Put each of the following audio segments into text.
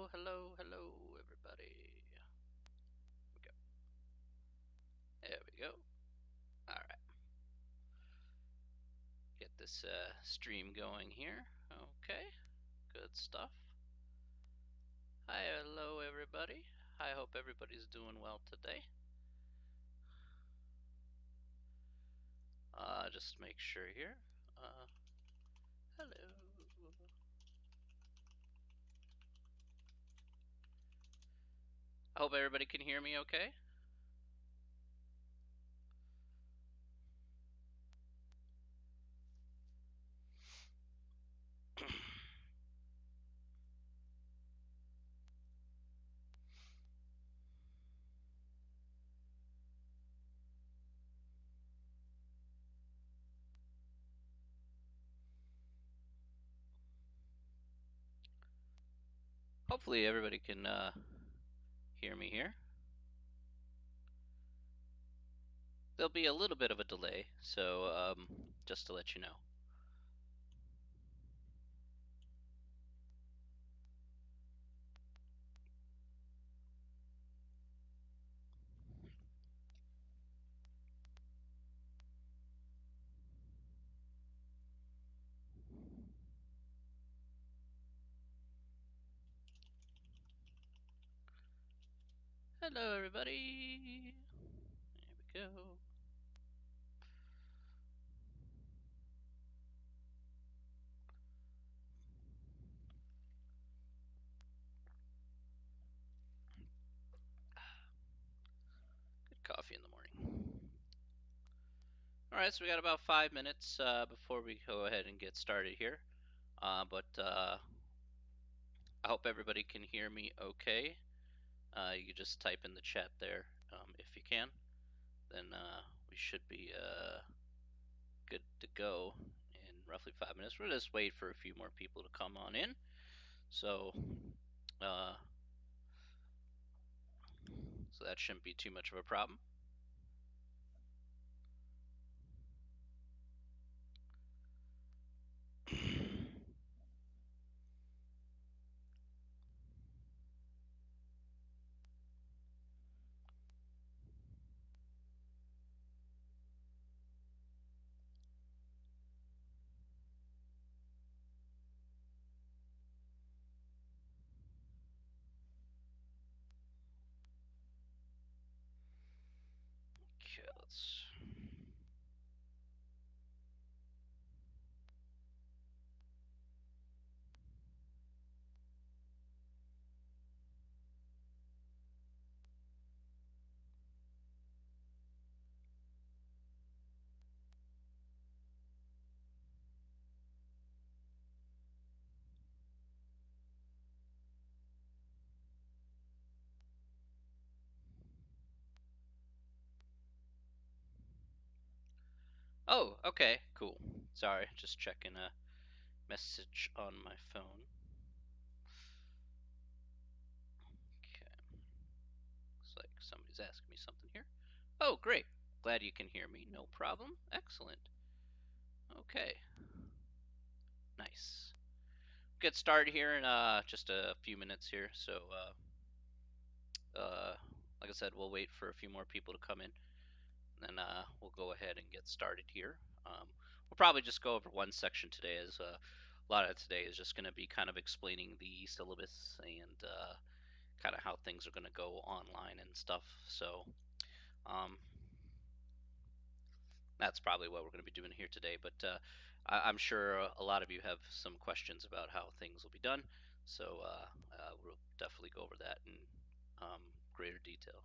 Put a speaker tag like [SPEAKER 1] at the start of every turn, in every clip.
[SPEAKER 1] Hello, hello, hello, everybody. Here we go. There we go. All right. Get this stream going here. Okay. Good stuff. Hi, hello, everybody. I hope everybody's doing well today. Just make sure here. Hello. I hope everybody can hear me okay. Hopefully everybody can hear me here. There'll be a little bit of a delay, so just to let you know. Hello, everybody. There we go. Good coffee in the morning. All right, so we got about 5 minutes before we go ahead and get started here. But I hope everybody can hear me okay. You can just type in the chat there if you can. Then we should be good to go in roughly 5 minutes. We'll just wait for a few more people to come on in. So that shouldn't be too much of a problem. Okay, let's. Oh, okay, cool. Sorry, just checking a message on my phone. Okay. Looks like somebody's asking me something here. Oh, great. Glad you can hear me. No problem. Excellent. Okay. Nice. Get started here in just a few minutes here. So, like I said, we'll wait for a few more people to come in. And then we'll go ahead and get started here. We'll probably just go over one section today, as a lot of today is just going to be kind of explaining the syllabus and kind of how things are going to go online and stuff. So that's probably what we're going to be doing here today. But I'm sure a lot of you have some questions about how things will be done. So we'll definitely go over that in greater detail.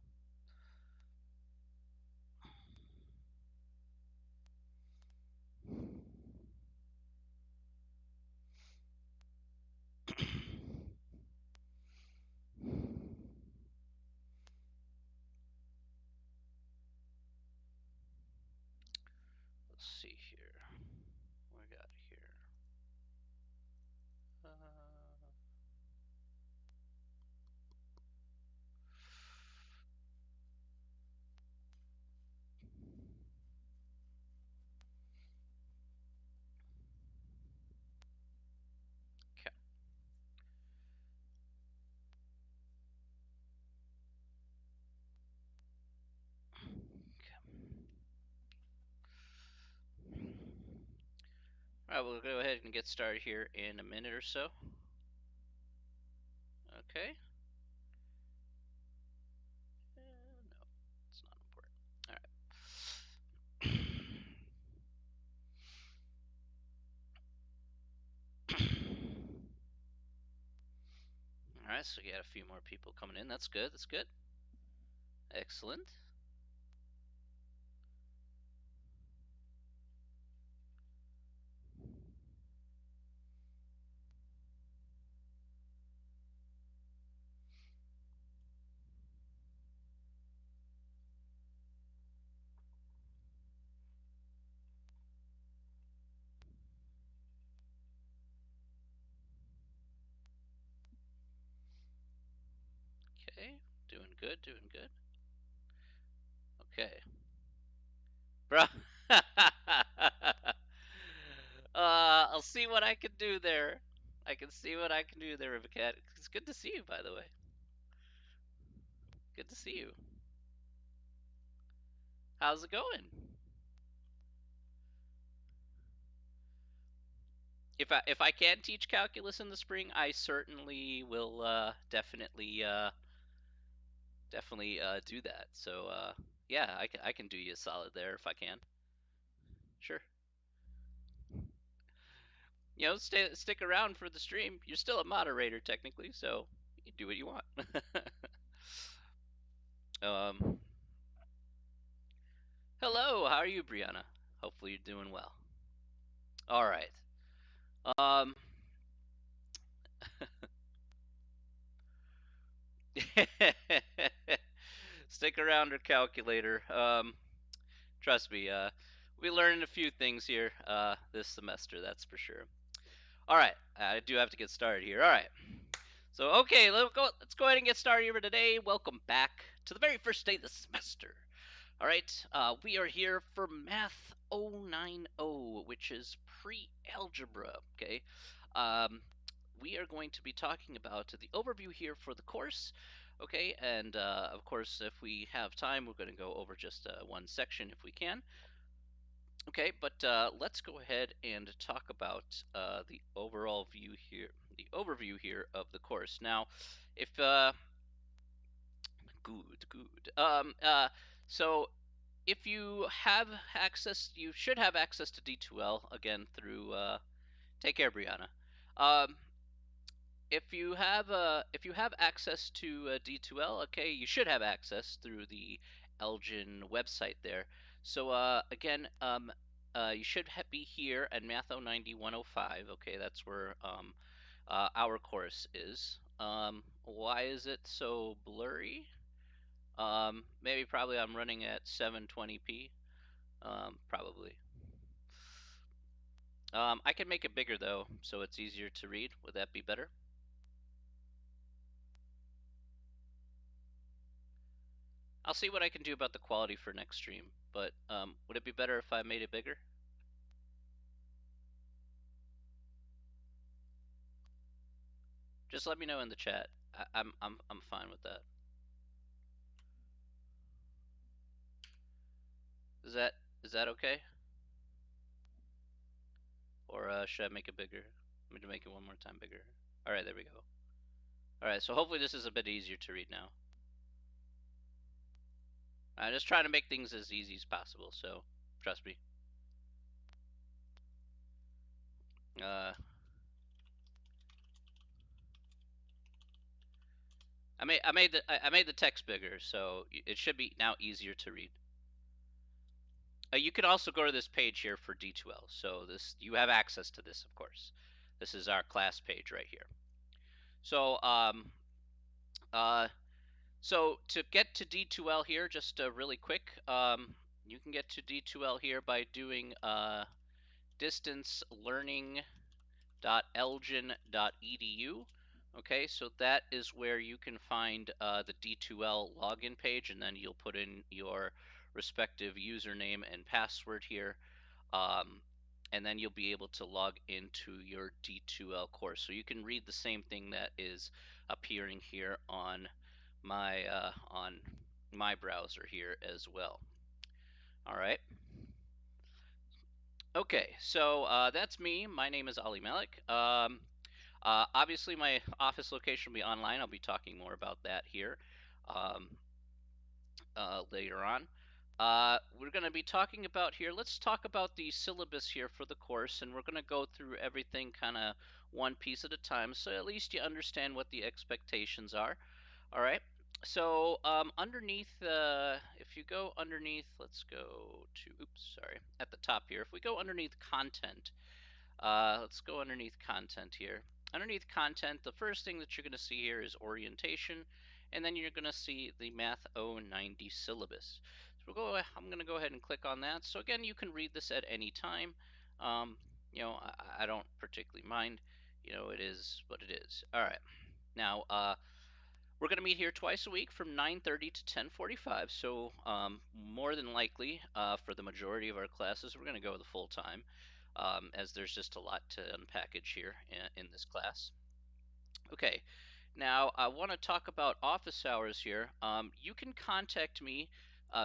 [SPEAKER 1] Let's see here. What we got here? Uh, All right, we'll go ahead and get started here in a minute or so. Okay. No, it's not important. All right. All right, so we got a few more people coming in. That's good. That's good. Excellent. Okay, doing good, doing good. Okay. Bro. I'll see what I can do there. I can see what I can do there, Rivicat. It's good to see you, by the way. Good to see you. How's it going? If I can teach calculus in the spring, I certainly will definitely do that. So yeah, I can do you a solid there if I can. Sure. Stick around for the stream. You're still a moderator technically, so you do what you want. um, Hello, how are you, Brianna? Hopefully you're doing well. All right. Um, Stick around or calculator. Trust me, we learned a few things here this semester, that's for sure. All right, I do have to get started here. All right. So, okay, let's go ahead and get started here today. Welcome back to the very first day of the semester. All right, we are here for Math 090, which is pre-algebra, okay? We are going to be talking about the overview here for the course, okay? And of course, if we have time, we're going to go over just one section if we can. Okay, but let's go ahead and talk about the overall view here, the overview here of the course. Now, if good. So if you have access, you should have access to D2L again through. Take care, Brianna. Um, if you have access to D2L, okay, you should have access through the Elgin website there. So again, you should be here at Math 090 105. Okay, that's where our course is. Why is it so blurry? Maybe probably I'm running at 720p. Probably. I can make it bigger though, so it's easier to read. Would that be better? I'll see what I can do about the quality for next stream, but would it be better if I made it bigger? Just let me know in the chat. I'm fine with that. Is that is that okay? Or should I make it bigger? Let me make it one more time bigger. All right, there we go. All right, so hopefully this is a bit easier to read now. I'm just trying to make things as easy as possible, so trust me. I made the text bigger, so it should be now easier to read. You can also go to this page here for D2L. So you have access to this, of course. This is our class page right here. So so to get to D2L here, just really quick, you can get to D2L here by doing distancelearning.elgin.edu. Okay, so that is where you can find the D2L login page, and then you'll put in your respective username and password here. And then you'll be able to log into your D2L course. So you can read the same thing that is appearing here on my browser here as well. All right. Okay, so that's me. My name is Ali Malik. Obviously, my office location will be online. I'll be talking more about that here um, later on. We're going to be talking about here, let's talk about the syllabus here for the course, and we're going to go through everything kind of one piece at a time, so at least you understand what the expectations are. All right. So underneath, if you go underneath, let's go to, oops, sorry, at the top here. If we go underneath content, let's go underneath content here. Underneath content, the first thing that you're going to see here is orientation, and then you're going to see the Math 090 syllabus. So I'm going to go ahead and click on that. So again, you can read this at any time. Um, I don't particularly mind. It is what it is. All right. Now, we're going to meet here twice a week from 9:30 to 10:45. So more than likely, for the majority of our classes, we're going to go the full time, as there's just a lot to unpackage here in this class. Okay, now I want to talk about office hours here. You can contact me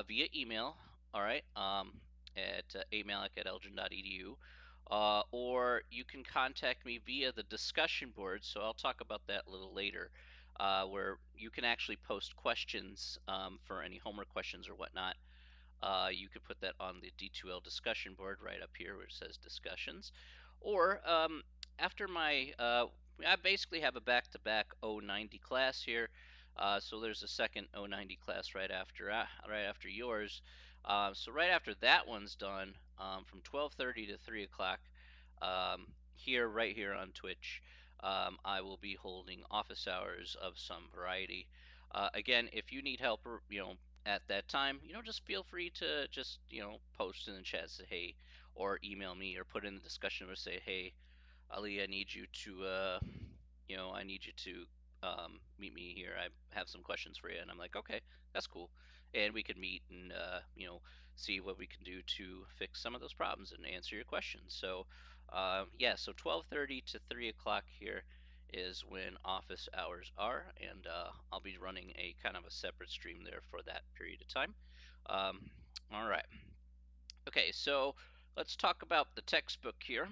[SPEAKER 1] via email, all right, at amalik@elgin.edu, or you can contact me via the discussion board. So I'll talk about that a little later, where you can actually post questions for any homework questions or whatnot. You could put that on the D2L discussion board right up here where it says discussions. Or after I basically have a back-to-back 090 class here. So there's a second 090 class right after yours. So right after that one's done, from 12:30 to 3 o'clock, right here on Twitch, I will be holding office hours of some variety. Again, if you need help, at that time, just feel free to just, post in the chat, say hey, or email me, or put in the discussion or say, hey, Ali, I need you to meet me here. I have some questions for you, and I'm like, okay, that's cool, and we could meet and see what we can do to fix some of those problems and answer your questions. So, yeah, so 12:30 to 3 o'clock here is when office hours are, and I'll be running a kind of a separate stream there for that period of time. All right. Okay, so let's talk about the textbook here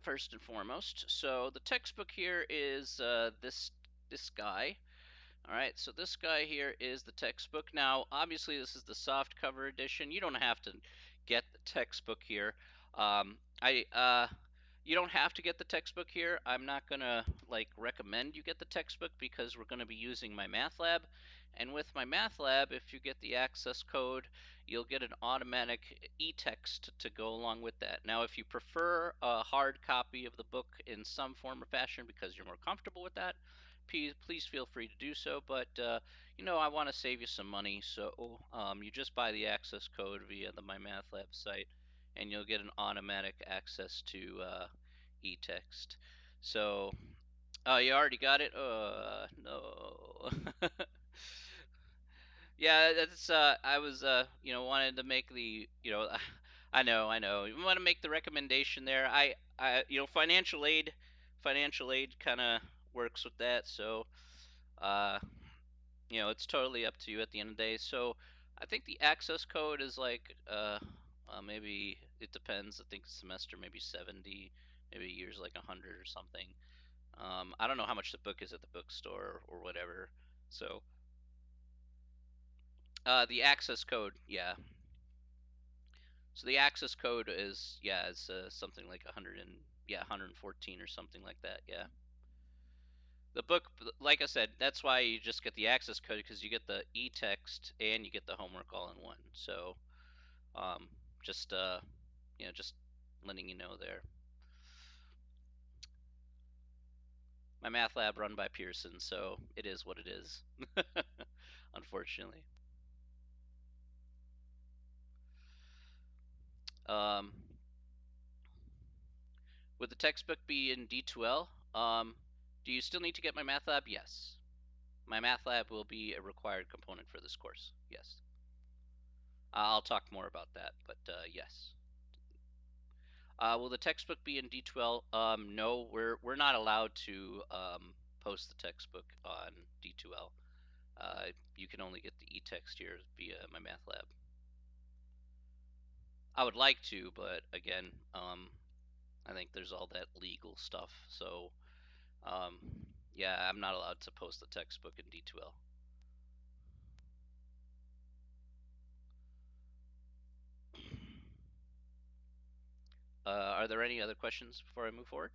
[SPEAKER 1] first and foremost. So the textbook here is this guy. All right, so this guy here is the textbook. Now, obviously, this is the soft cover edition. You don't have to get the textbook here. I You don't have to get the textbook here. I'm not gonna recommend you get the textbook because we're gonna be using MyMathLab, and with MyMathLab, if you get the access code, you'll get an automatic e-text to go along with that. Now, if you prefer a hard copy of the book in some form or fashion because you're more comfortable with that, please feel free to do so. But I want to save you some money, so you just buy the access code via the MyMathLab site, and you'll get an automatic access to e-text. So, oh, you already got it? No. Yeah, that's I was wanted to make the I know. You want to make the recommendation there. Financial aid kind of works with that. So, uh, it's totally up to you at the end of the day. So, I think the access code is maybe it depends. I think semester maybe 70, maybe years like 100 or something. I don't know how much the book is at the bookstore or whatever. So, the access code, yeah. So the access code is something like 100 and 114 or something like that. Yeah. The book, like I said, that's why you just get the access code because you get the e-text and you get the homework all in one. So um, just just letting you know there. My math lab run by Pearson, so it is what it is. Unfortunately. Um, would the textbook be in D2L? Do you still need to get my math lab? Yes. My math lab will be a required component for this course. Yes. I'll talk more about that, but yes. Will the textbook be in D2L? No, we're not allowed to post the textbook on D2L. You can only get the e-text here via my math lab. I would like to, but again, I think there's all that legal stuff. So, um, yeah, I'm not allowed to post the textbook in D2L. Are there any other questions before I move forward?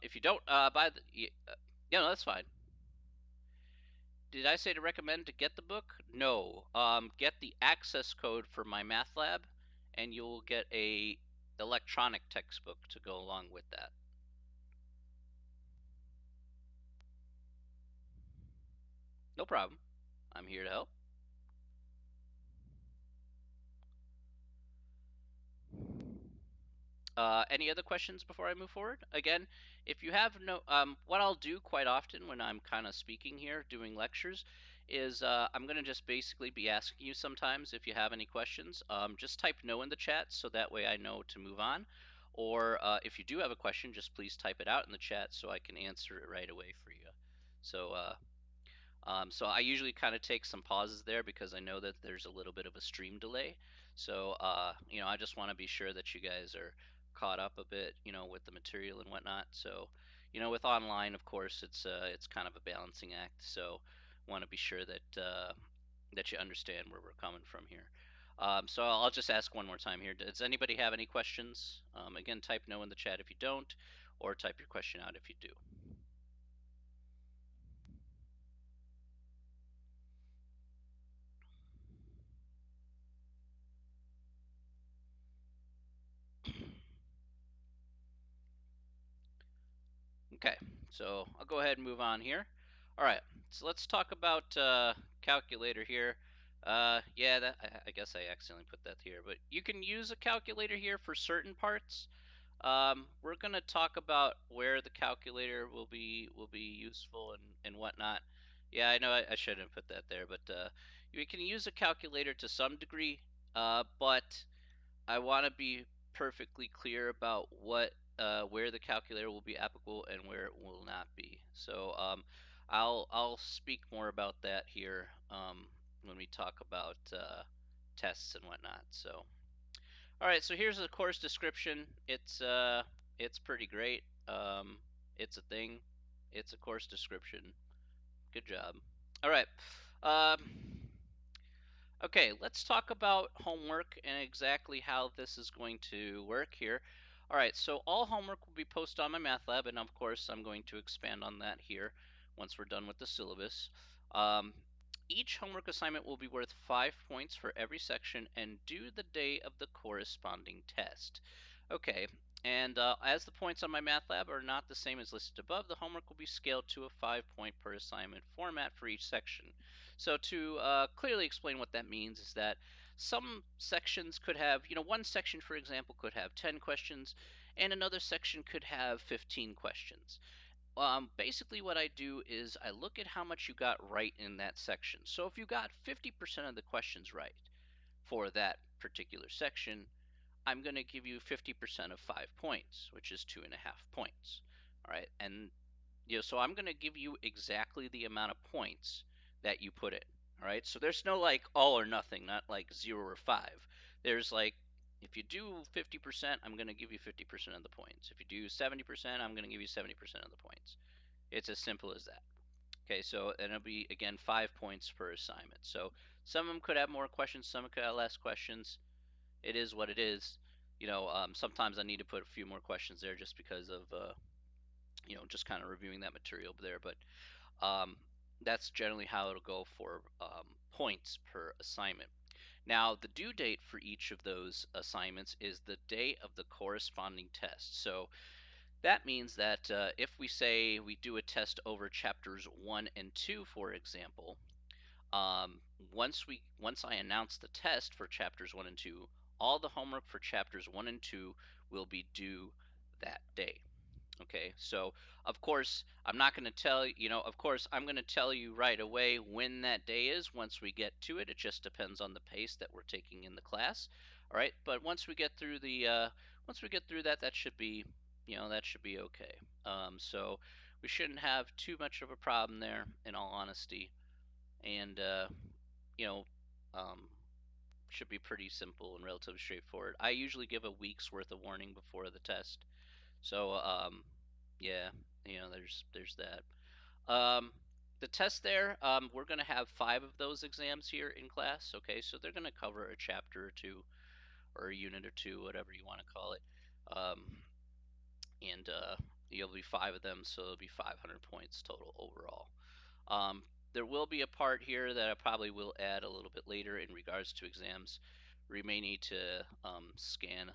[SPEAKER 1] If you don't buy the, yeah, no, that's fine. Did I say to recommend to get the book? No. Get the access code for MyMathLab, and you'll get a electronic textbook to go along with that. No problem. I'm here to help. Any other questions before I move forward? Again, if you have no, what I'll do quite often when I'm kind of speaking here, doing lectures, is I'm going to just basically be asking you sometimes if you have any questions. Just type no in the chat so that way I know to move on. Or if you do have a question, just please type it out in the chat so I can answer it right away for you. So I usually kind of take some pauses there because I know that there's a little bit of a stream delay. So I just want to be sure that you guys are caught up a bit, with the material and whatnot. So, with online, of course, it's kind of a balancing act. So, want to be sure that you understand where we're coming from here. So I'll just ask one more time here. Does anybody have any questions? Again, type no in the chat if you don't, or type your question out if you do. Okay, so I'll go ahead and move on here. All right, so let's talk about calculator here. Yeah, I guess I accidentally put that here, but you can use a calculator here for certain parts. We're gonna talk about where the calculator will be useful and whatnot. Yeah, I know I shouldn't put that there, but you can use a calculator to some degree, but I want to be perfectly clear about where the calculator will be applicable and where it will not be. So I'll speak more about that here when we talk about tests and whatnot. So all right, so here's the course description. It's pretty great. It's a thing. It's a course description. Good job. All right. Um, Okay, let's talk about homework and exactly how this is going to work here. All right, so all homework will be posted on MyMathLab, and of course, I'm going to expand on that here once we're done with the syllabus. Um, each homework assignment will be worth 5 points for every section and due the day of the corresponding test. Okay, and as the points on MyMathLab are not the same as listed above, the homework will be scaled to a 5-point per assignment format for each section. So to clearly explain what that means is that some sections could have, one section, for example, could have 10 questions, and another section could have 15 questions. Basically, what I do is I look at how much you got right in that section. So if you got 50% of the questions right for that particular section, I'm going to give you 50% of 5 points, which is 2.5 points. All right, and so I'm going to give you exactly the amount of points that you put in. All right, so there's no like all or nothing, not like 0 or 5. There's like, if you do 50%, I'm going to give you 50% of the points. If you do 70%, I'm going to give you 70% of the points. It's as simple as that. Okay, so and it'll be again 5 points per assignment. So some of them could have more questions, some could have less questions. It is what it is. Sometimes I need to put a few more questions there just because of just kind of reviewing that material there. But um, that's generally how it'll go for points per assignment. Now, the due date for each of those assignments is the day of the corresponding test. So that means that if we say we do a test over chapters 1 and 2, for example, um, once I announce the test for chapters 1 and 2, all the homework for chapters 1 and 2 will be due that day. Okay, so of course, I'm not going to tell of course, I'm going to tell you right away when that day is once we get to it. It just depends on the pace that we're taking in the class. All right, but once we get through that, that should be okay. So we shouldn't have too much of a problem there, in all honesty. And you know, should be pretty simple and relatively straightforward. I usually give a week's worth of warning before the test, so yeah, there's that. The test there, we're gonna have 5 of those exams here in class. Okay, so they're gonna cover a chapter or two, or a unit or two, whatever you want to call it. Um, and You'll be 5 of them, so it'll be 500 points total overall. Um, there will be a part here that I probably will add a little bit later in regards to exams. We may need to scan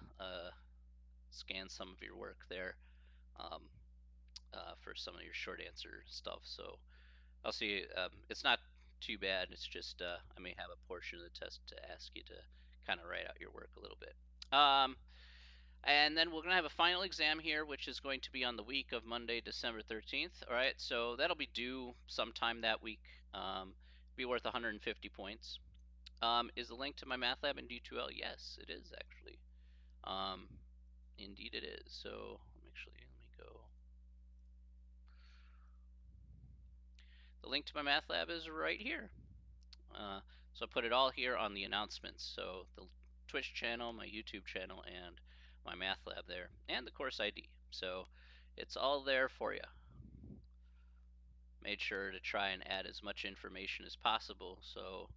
[SPEAKER 1] some of your work there, um, for some of your short answer stuff. So I'll see. It's not too bad. It's just I may have a portion of the test to ask you to kind of write out your work a little bit. And then we're going to have a final exam here, which is going to be on the week of Monday, December 13th. All right, so that'll be due sometime that week. Be worth 150 points. Is the link to my math lab in D2L? Yes, it is actually. Indeed, it is. So let me go. The link to my math lab is right here. So I put it all here on the announcements. So the Twitch channel, my YouTube channel, and my math lab there, and the course ID. So it's all there for you. Made sure to try and add as much information as possible, so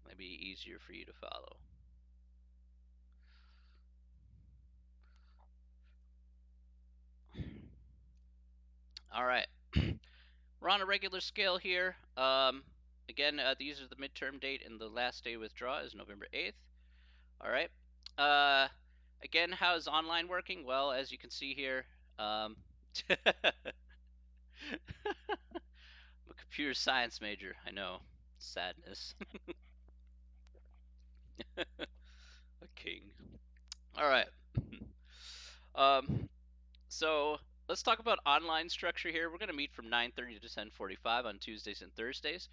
[SPEAKER 1] it might be easier for you to follow. All right, we're on a regular scale here. Again, these are the midterm date, and the last day withdraw is November 8th. All right. Uh, Again, how is online working? Well, as you can see here, I'm a computer science major. I know, sadness. A king. All right. Um, So let's talk about online structure here. We're going to meet from 9:30 to 10:45 on Tuesdays and Thursdays.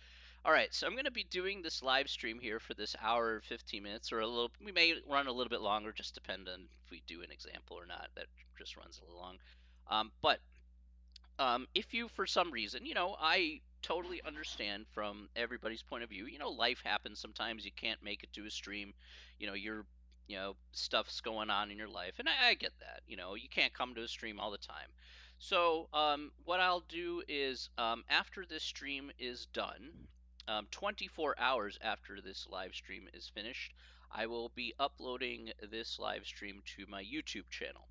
[SPEAKER 1] All right, so I'm going to be doing this live stream here for this hour 15 minutes, or a little. We may run a little bit longer, just depend on if we do an example or not. That just runs a little long. But if you, for some reason, I totally understand from everybody's point of view. Life happens sometimes. You can't make it to a stream. Your stuff's going on in your life, and I get that. You can't come to a stream all the time. So what I'll do is, after this stream is done, 24 hours after this live stream is finished, I will be uploading this live stream to my YouTube channel.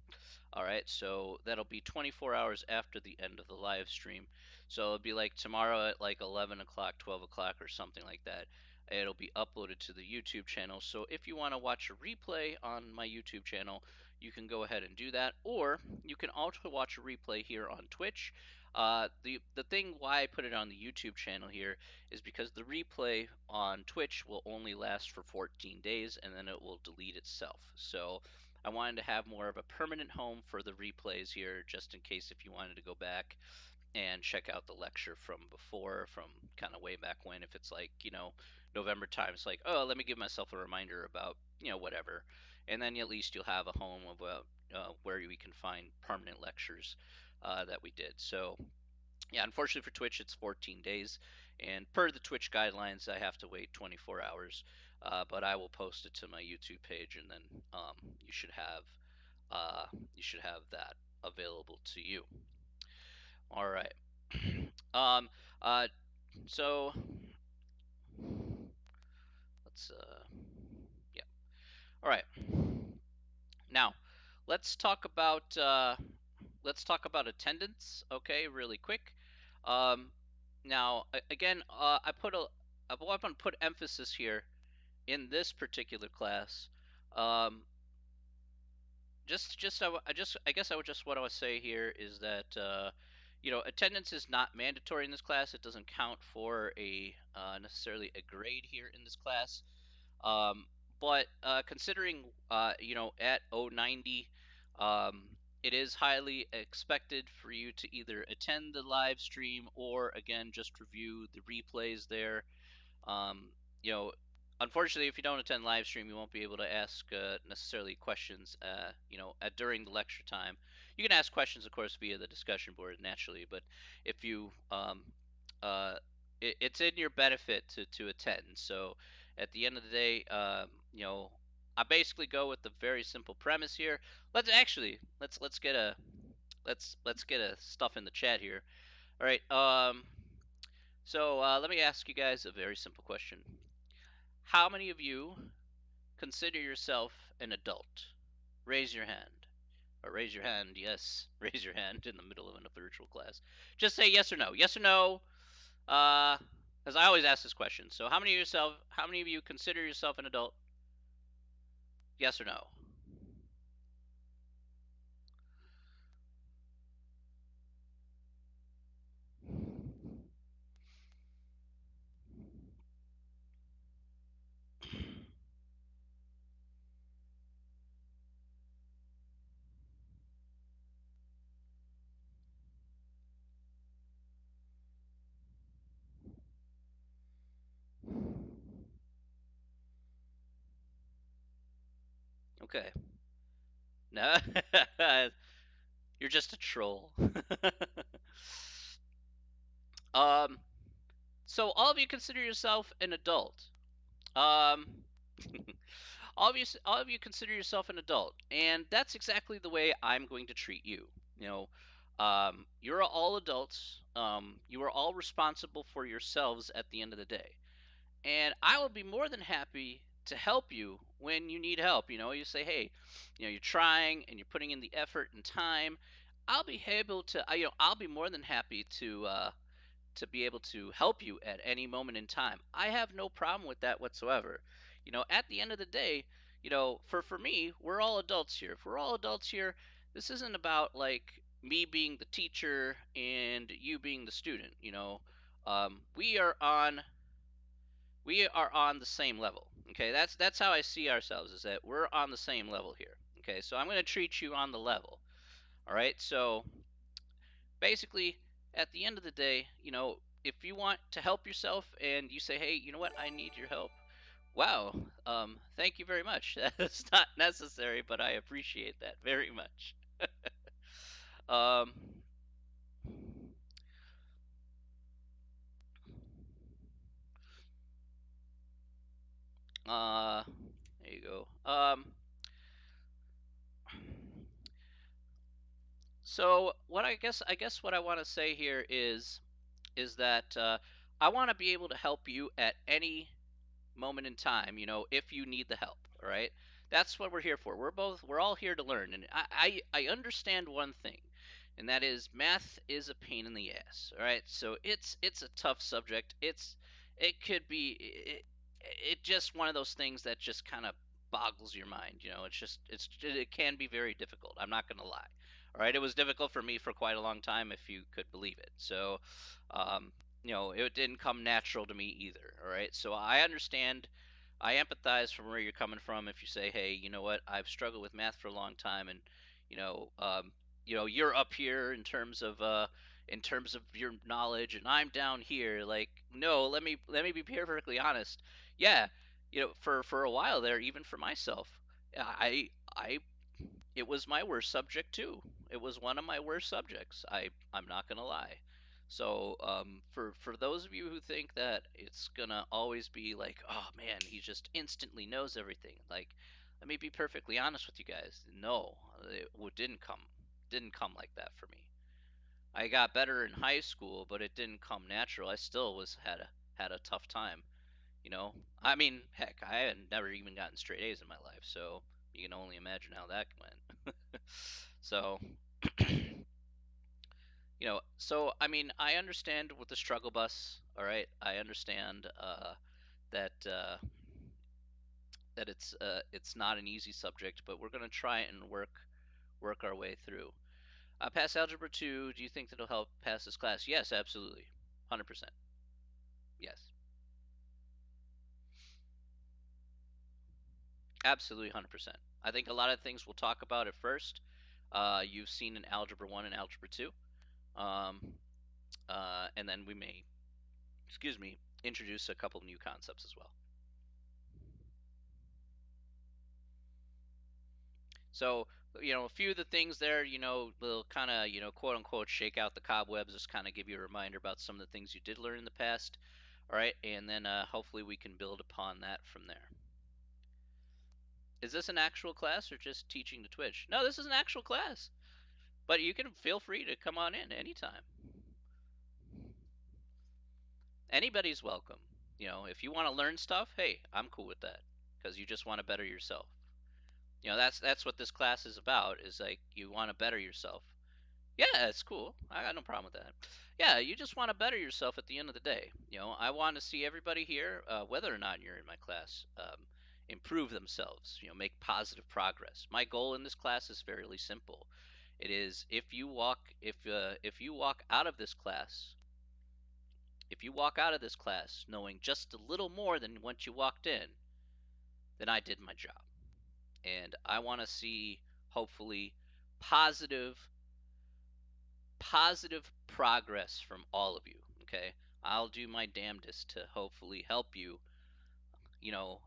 [SPEAKER 1] All right, so that'll be 24 hours after the end of the live stream. So it'll be like tomorrow at like 11 o'clock, 12 o'clock, or something like that. It'll be uploaded to the YouTube channel. So if you want to watch a replay on my YouTube channel, you can go ahead and do that. Or you can also watch a replay here on Twitch. The thing why I put it on the YouTube channel here is because the replay on Twitch will only last for 14 days and then it will delete itself. So I wanted to have more of a permanent home for the replays here, just in case if you wanted to go back and check out the lecture from before, from kind of way back when, if it's like, November time, it's like, oh, let me give myself a reminder about, whatever. And then at least you'll have a home of where we can find permanent lectures that we did. So, yeah, unfortunately for Twitch, it's 14 days. And per the Twitch guidelines, I have to wait 24 hours. But I will post it to my YouTube page, and then you should have that available to you. All right. Um, uh, so let's yeah. All right. Now, let's talk about attendance. Okay, really quick. Um, Now, again, I want to put emphasis here in this particular class. Um, I guess I would just what I would say here is that attendance is not mandatory in this class. It doesn't count for a necessarily a grade here in this class. Um, but considering at 090, um, it is highly expected for you to either attend the live stream or again just review the replays there. Um, you know, Unfortunately, if you don't attend live stream, you won't be able to ask necessarily questions. During the lecture time, you can ask questions, of course, via the discussion board naturally. But if you, it's in your benefit to attend. So At the end of the day, I basically go with the very simple premise here. Let's get a let's get a stuff in the chat here. All right. Let me ask you guys a very simple question. How many of you consider yourself an adult? Raise your hand. Or raise your hand, yes. Raise your hand in the middle of a virtual class. Just say yes or no. Yes or no. Because I always ask this question. So, how many of you consider yourself an adult? Yes or no? Okay. No, you're just a troll. um, so all of you consider yourself an adult. Um, all of you consider yourself an adult, and that's exactly the way I'm going to treat you. You know, you're all adults. You are all responsible for yourselves at the end of the day, and I will be more than happy to help you when you need help. You say, hey, you're trying and you're putting in the effort and time. I'll be able to, I'll be more than happy to be able to help you at any moment in time. I have no problem with that whatsoever. At the end of the day, for me, we're all adults here. If we're all adults here, this isn't about like me being the teacher and you being the student. We are on the same level. Okay, that's how I see ourselves, is that we're on the same level here. Okay, so I'm going to treat you on the level. All right, so basically, at the end of the day, if you want to help yourself and you say, hey, you know what, I need your help. Wow, thank you very much. That's not necessary, but I appreciate that very much. um, uh, there you go. So what I guess what I want to say here is that I want to be able to help you at any moment in time, if you need the help. All right, that's what we're here for. We're all here to learn, and I understand one thing, and that is math is a pain in the ass. All right, so it's a tough subject. It could be it just one of those things that just kind of boggles your mind. It can be very difficult. I'm not gonna lie. All right, it was difficult for me for quite a long time, if you could believe it. So, um, it didn't come natural to me either. All right, so I understand, I empathize from where you're coming from. If you say, hey, you know what, I've struggled with math for a long time, and you know, um, you're up here in terms of your knowledge, and I'm down here. Like, no, let me be perfectly honest. Yeah, for a while there, even for myself, I it was my worst subject too. It was one of my worst subjects. I'm not gonna lie. So for those of you who think that it's gonna always be like, oh man, he just instantly knows everything. Like, let me be perfectly honest with you guys. No, it didn't come like that for me. I got better in high school, but it didn't come natural. I still was had a tough time. I mean, heck, I had never even gotten straight A's in my life, so you can only imagine how that went. So, I mean, I understand with the struggle bus. All right, I understand that it's not an easy subject, but we're gonna try it and work our way through. Pass algebra 2. Do you think that'll help pass this class? Yes, absolutely, 100%. Yes, absolutely, 100%. I think a lot of things we'll talk about at first. You've seen in algebra 1 and algebra 2. Um, and then we may, excuse me, introduce a couple new concepts as well. So, a few of the things there, will kind of, quote unquote, shake out the cobwebs, just kind of give you a reminder about some of the things you did learn in the past. All right, and then hopefully we can build upon that from there. Is this an actual class or just teaching to Twitch? No, this is an actual class. But you can feel free to come on in anytime. Anybody's welcome. You know, if you want to learn stuff, hey, I'm cool with that because you just want to better yourself. You know, that's what this class is about. Is like you want to better yourself. Yeah, it's cool. I got no problem with that. Yeah, you just want to better yourself at the end of the day. You know, I want to see everybody here, whether or not you're in my class, improve themselves. You know, make positive progress. My goal in this class is fairly simple. It is if you walk out of this class, if you walk out of this class knowing just a little more than what you walked in, then I did my job. And I want to see hopefully positive positive progress from all of you. Okay, I'll do my damnedest to hopefully help you. You know,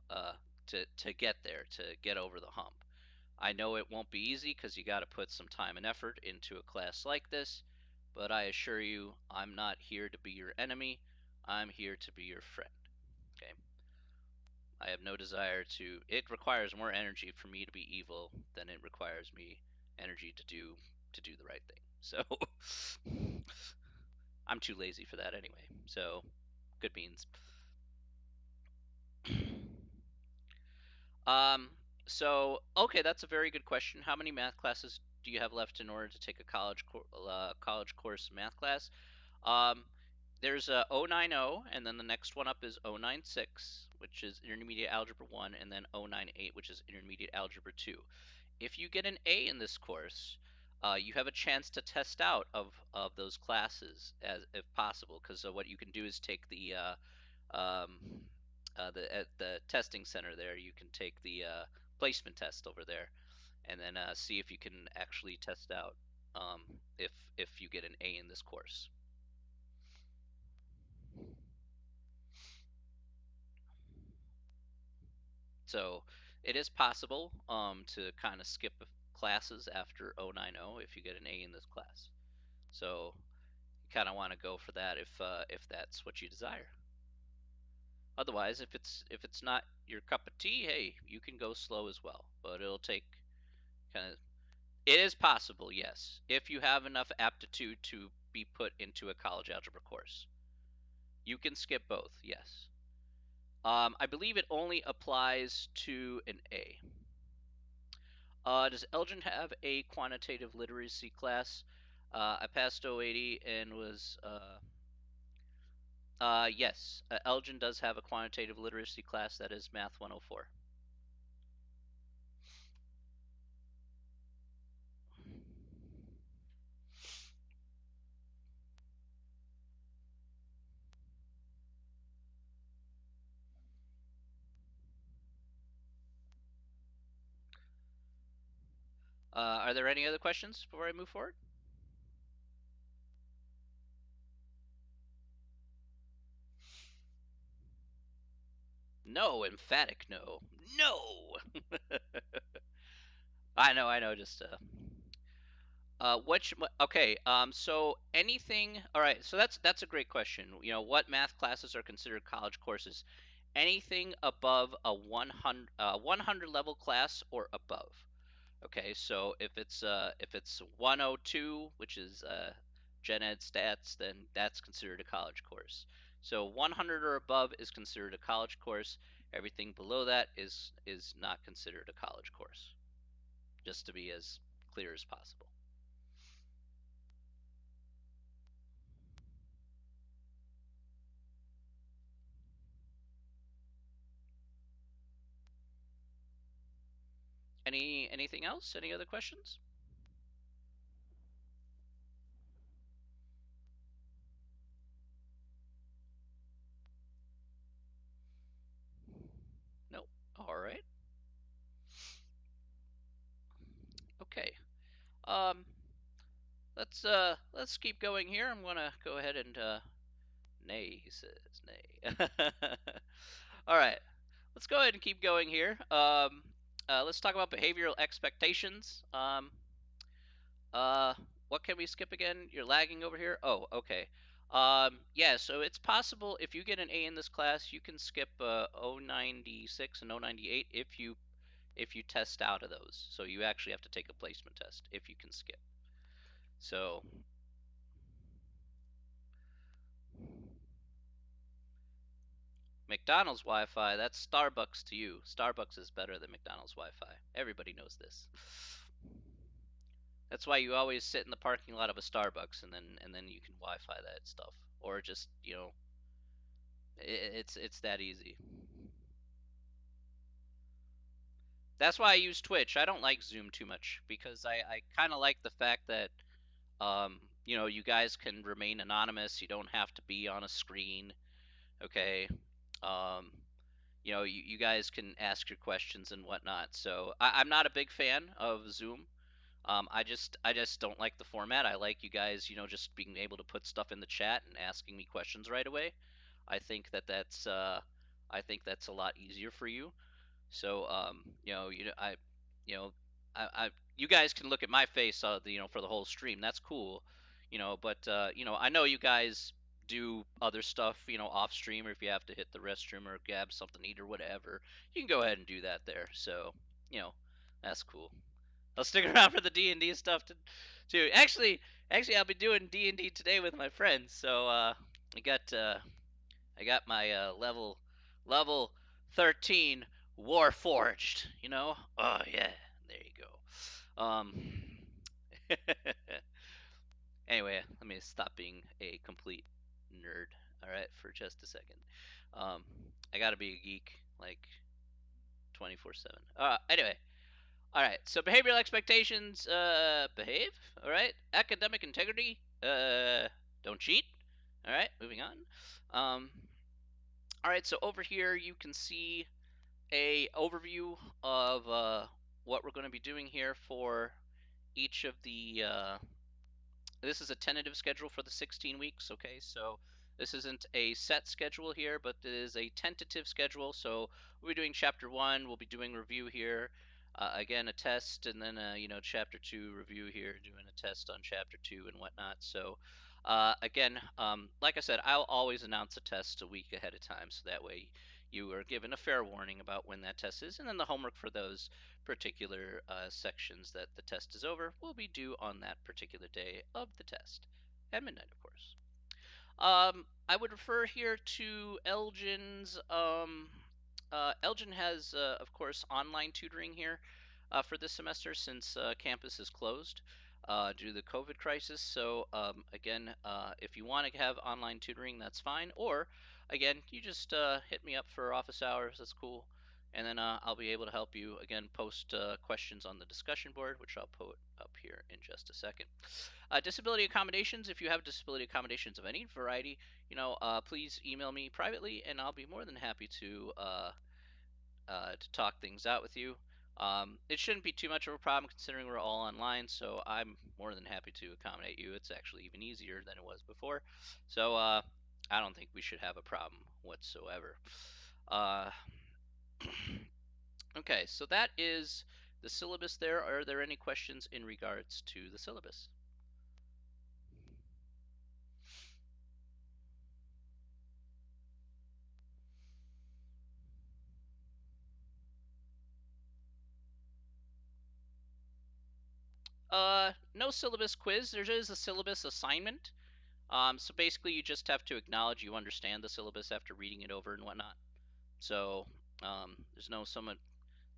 [SPEAKER 1] to get there, to get over the hump. I know it won't be easy because you got to put some time and effort into a class like this, but I assure you, I'm not here to be your enemy. I'm here to be your friend. Okay. I have no desire to. It requires more energy for me to be evil than it requires me energy to do the right thing. So I'm too lazy for that anyway. So good beans. Um, so okay, that's a very good question. How many math classes do you have left in order to take a college course math class? Um, there's a 090, and then the next one up is 096, which is Intermediate Algebra 1, and then 098, which is Intermediate Algebra 2. If you get an A in this course, you have a chance to test out of those classes as if possible, because what you can do is take um, at the testing center there. You can take the placement test over there, and then see if you can actually test out um, if you get an A in this course. So it is possible to kind of skip classes after 090 if you get an A in this class. So you kind of want to go for that if that's what you desire. Otherwise, if it's not your cup of tea, hey, you can go slow as well. But it'll take kind of. It is possible, yes, if you have enough aptitude to be put into a college algebra course. You can skip both, yes. I believe it only applies to an A. Does Elgin have a quantitative literacy class? I passed 080 and was yes, Elgin does have a quantitative literacy class that is Math 104. Are there any other questions before I move forward? No, emphatic no. No! I know, just which okay, so anything, all right, so that's a great question. You know, what math classes are considered college courses? Anything above a 100 level class or above. Okay, so if it's 102, which is Gen Ed Stats, then that's considered a college course. So 100 or above is considered a college course. Everything below that is not considered a college course. Just to be as clear as possible. Anything else? Any other questions? No. All right. Okay. Um, let's keep going here. I'm gonna go ahead and nay. He says nay. All right. Let's go ahead and keep going here. Let's talk about behavioral expectations. Uh, what can we skip again? You're lagging over here. Oh, okay. Yeah, so it's possible if you get an A in this class, you can skip 096 and 098 if you test out of those. So you actually have to take a placement test if you can skip. So McDonald's Wi-Fi, that's Starbucks to you. Starbucks is better than McDonald's Wi-Fi. Everybody knows this. That's why you always sit in the parking lot of a Starbucks and then you can Wi-Fi that stuff, or just it's that easy. That's why I use Twitch. I don't like Zoom too much because I kind of like the fact that you guys can remain anonymous. You don't have to be on a screen. Okay. Um, you guys can ask your questions and whatnot. So I'm not a big fan of Zoom. I just don't like the format. I like you guys, just being able to put stuff in the chat and asking me questions right away. I think that's a lot easier for you. So you know, you guys can look at my face, for the whole stream. That's cool, But I know you guys do other stuff, off stream, or if you have to hit the restroom or grab something to eat or whatever, you can go ahead and do that there. So, you know, that's cool. I'll stick around for the D&D stuff too. Actually, I'll be doing D&D today with my friends. So I got uh, I got my level 13 Warforged. Oh yeah, there you go. Anyway, let me stop being a complete nerd. All right, for just a second. Um, I gotta be a geek like 24/7. Anyway, all right. So behavioral expectations, behave. All right. Academic integrity, don't cheat. All right. Moving on. Um, all right. So over here you can see a overview of what we're going to be doing here for each of the this is a tentative schedule for the 16 weeks, okay? So this isn't a set schedule here, but it is a tentative schedule. So we'll be doing chapter 1, we'll be doing review here, again, a test, and then, chapter 2 review here, doing a test on chapter 2 and whatnot. So again, like I said, I'll always announce a test a week ahead of time, so that way you are given a fair warning about when that test is, and then the homework for those particular sections that the test is over will be due on that particular day of the test at midnight, of course. I would refer here to Elgin's. Elgin has, of course, online tutoring here for this semester since campus is closed due to the COVID crisis. So, again, if you want to have online tutoring, that's fine. Or, again, you just hit me up for office hours. That's cool. And then I'll be able to help you again post questions on the discussion board, which I'll put up here in just a second. Disability accommodations. If you have disability accommodations of any variety, please email me privately, and I'll be more than happy to talk things out with you. It shouldn't be too much of a problem considering we're all online, so I'm more than happy to accommodate you. It's actually even easier than it was before, so I don't think we should have a problem whatsoever. Uh, okay, so that is the syllabus there. Are there any questions in regards to the syllabus? No syllabus quiz. There is a syllabus assignment. So basically, you just have to acknowledge you understand the syllabus after reading it over and whatnot. So there's no so much,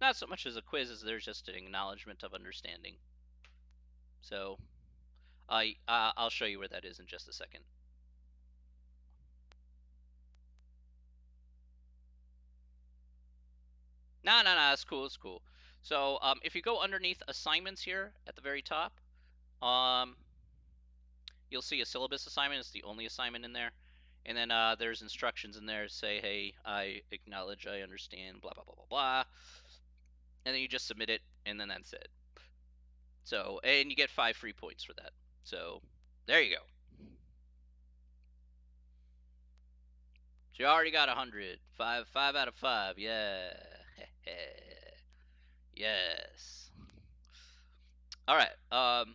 [SPEAKER 1] not so much as a quiz as there's just an acknowledgement of understanding. So I'll show you where that is in just a second. No, it's cool. It's cool. So if you go underneath assignments here at the very top, um, you'll see a syllabus assignment. It's the only assignment in there. And then there's instructions in there say, hey, I acknowledge, I understand, blah, blah, blah, blah, blah. And then you just submit it, and then that's it. So, and you get 5 free points for that. So, there you go. So you already got 100. 5 out of 5. Yeah. Yes. All right.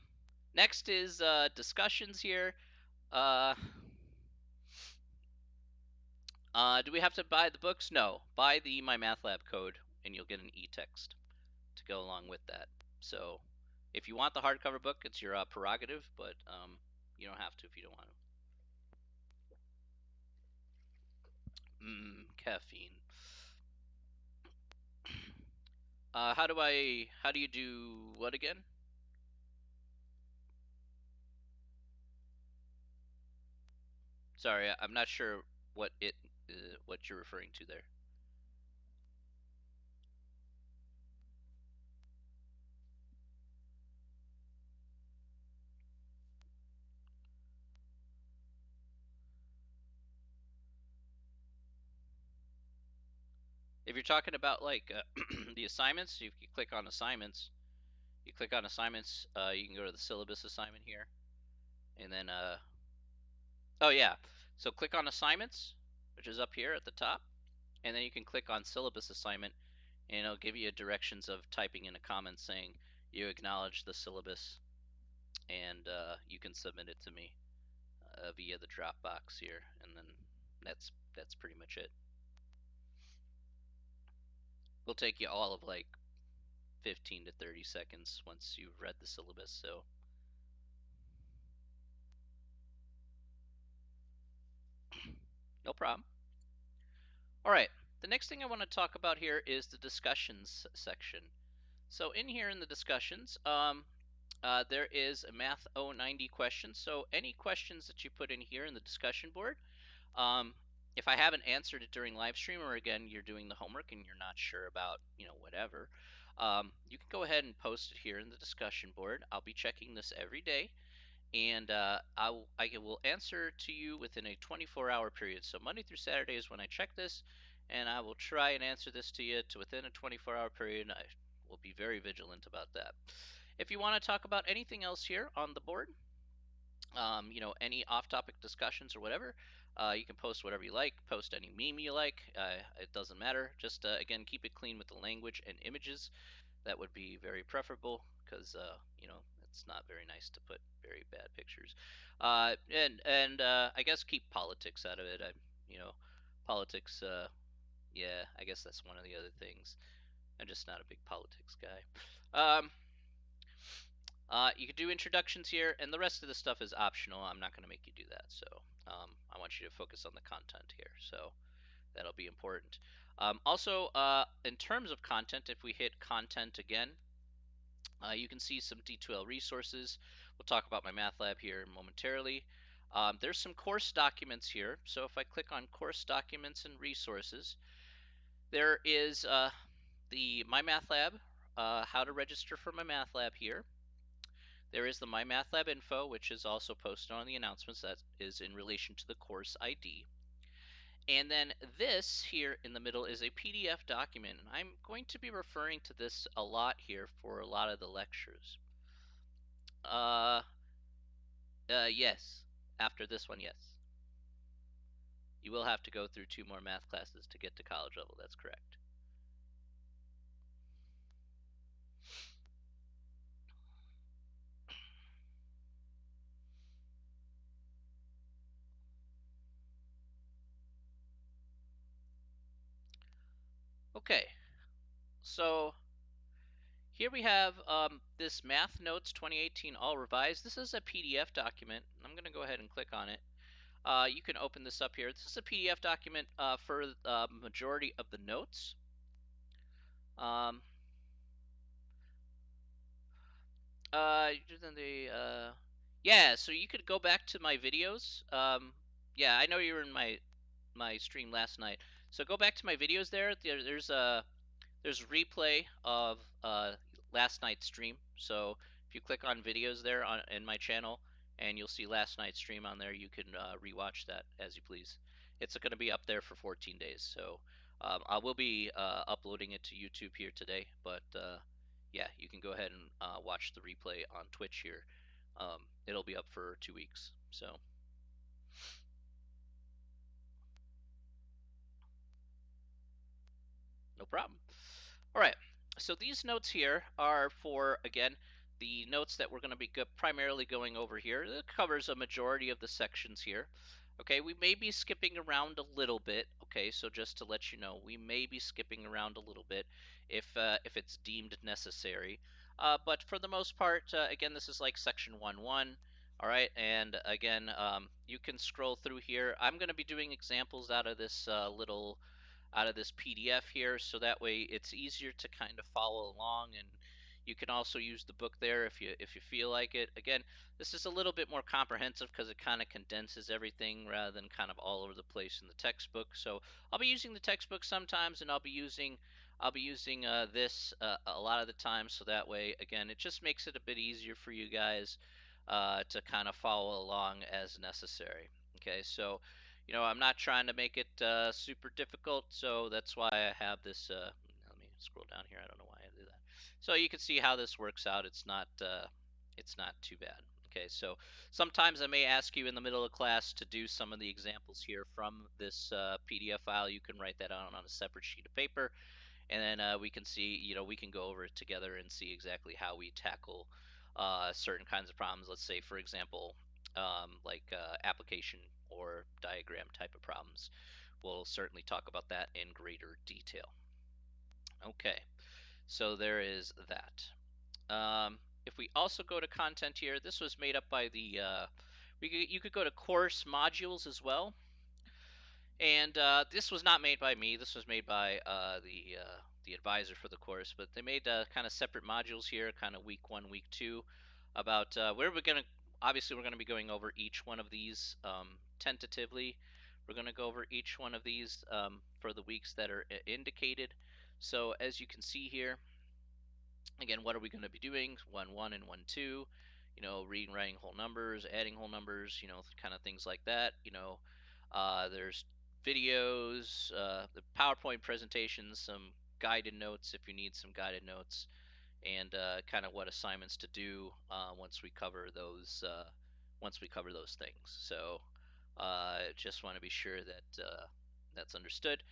[SPEAKER 1] Next is discussions here. Uh, Do we have to buy the books? No. Buy the MyMathLab code, and you'll get an e-text to go along with that. So, if you want the hardcover book, it's your prerogative, but you don't have to if you don't want to. Caffeine. How do you do what again? Sorry, I'm not sure what you're referring to there. If you're talking about like the assignments, you can click on assignments. You click on assignments. You can go to the syllabus assignment here, and then oh yeah, so click on assignments, which is up here at the top, and then you can click on syllabus assignment, and it'll give you directions of typing in a comment saying you acknowledge the syllabus, and you can submit it to me via the Dropbox here, and then that's pretty much it. Will take you all of like 15 to 30 seconds once you've read the syllabus. So no problem. All right, the next thing I want to talk about here is the discussions section. So in here in the discussions, there is a Math 090 question. So any questions that you put in here in the discussion board, if I haven't answered it during live stream, or again you're doing the homework and you're not sure about whatever, you can go ahead and post it here in the discussion board. I'll be checking this every day, and I will answer to you within a 24-hour period. So Monday through Saturday is when I check this, and I will try and answer this to you to within a 24-hour period. I will be very vigilant about that. If you want to talk about anything else here on the board, any off-topic discussions or whatever, you can post whatever you like. Post any meme you like. It doesn't matter. Just again, keep it clean with the language and images. That would be very preferable because it's not very nice to put very bad pictures. And I guess keep politics out of it. Politics. Yeah, I guess that's one of the other things. I'm just not a big politics guy. Um, you can do introductions here, and the rest of the stuff is optional. I'm not going to make you do that. So I want you to focus on the content here. So that'll be important. Also, in terms of content, if we hit content again, you can see some D2L resources. We'll talk about MyMathLab here momentarily. There's some course documents here. So if I click on course documents and resources, there is the MyMathLab, how to register for MyMathLab here. There is the MyMathLab info, which is also posted on the announcements. That is in relation to the course ID. And then this here in the middle is a PDF document, and I'm going to be referring to this a lot here for a lot of the lectures. Yes. After this one, yes. You will have to go through 2 more math classes to get to college level. That's correct. Okay. So here we have this Math Notes 2018 All Revised. This is a PDF document. I'm going to go ahead and click on it. You can open this up here. This is a PDF document for the majority of the notes. Um, yeah, so you could go back to my videos. Yeah, I know you were in my stream last night. So go back to my videos there. There's a replay of last night's stream. So if you click on videos there in my channel, and you'll see last night's stream on there, you can rewatch that as you please. It's going to be up there for 14 days. So I will be uploading it to YouTube here today, but yeah, you can go ahead and watch the replay on Twitch here. It'll be up for 2 weeks. So no problem. All right. So these notes here are for, again, the notes that we're going to be primarily going over here. It covers a majority of the sections here. Okay, we may be skipping around a little bit. Okay, so just to let you know, we may be skipping around a little bit if it's deemed necessary. But for the most part, again, this is like section 1.1. All right, and again, you can scroll through here. I'm going to be doing examples out of this out of this PDF here, so that way it's easier to kind of follow along, and you can also use the book there if you feel like it. Again, this is a little bit more comprehensive because it kind of condenses everything rather than kind of all over the place in the textbook. So I'll be using the textbook sometimes, and I'll be using this a lot of the time. So that way, again, it just makes it a bit easier for you guys to kind of follow along as necessary. Okay, so I'm not trying to make it super difficult, so that's why I have this. Let me scroll down here. I don't know why I did that. So you can see how this works out. It's not too bad. Okay, so sometimes I may ask you in the middle of class to do some of the examples here from this PDF file. You can write that out on a separate sheet of paper, and then we can see, we can go over it together and see exactly how we tackle certain kinds of problems. Let's say, for example, like application or diagram type of problems. We'll certainly talk about that in greater detail. Okay, so there is that. If we also go to content here, this was made up by you could go to course modules as well. And this was not made by me. This was made by the advisor for the course. But they made kind of separate modules here, kind of week 1, week 2, about where we're gonna. Obviously, we're going to be going over each one of these tentatively. We're going to go over each one of these for the weeks that are indicated. So as you can see here, again, what are we going to be doing? 1.1 and 1.2. Reading, writing whole numbers, adding whole numbers, kind of things like that. There's videos, the PowerPoint presentations, some guided notes if you need some guided notes, and kind of what assignments to do once we cover those things. So just want to be sure that that's understood.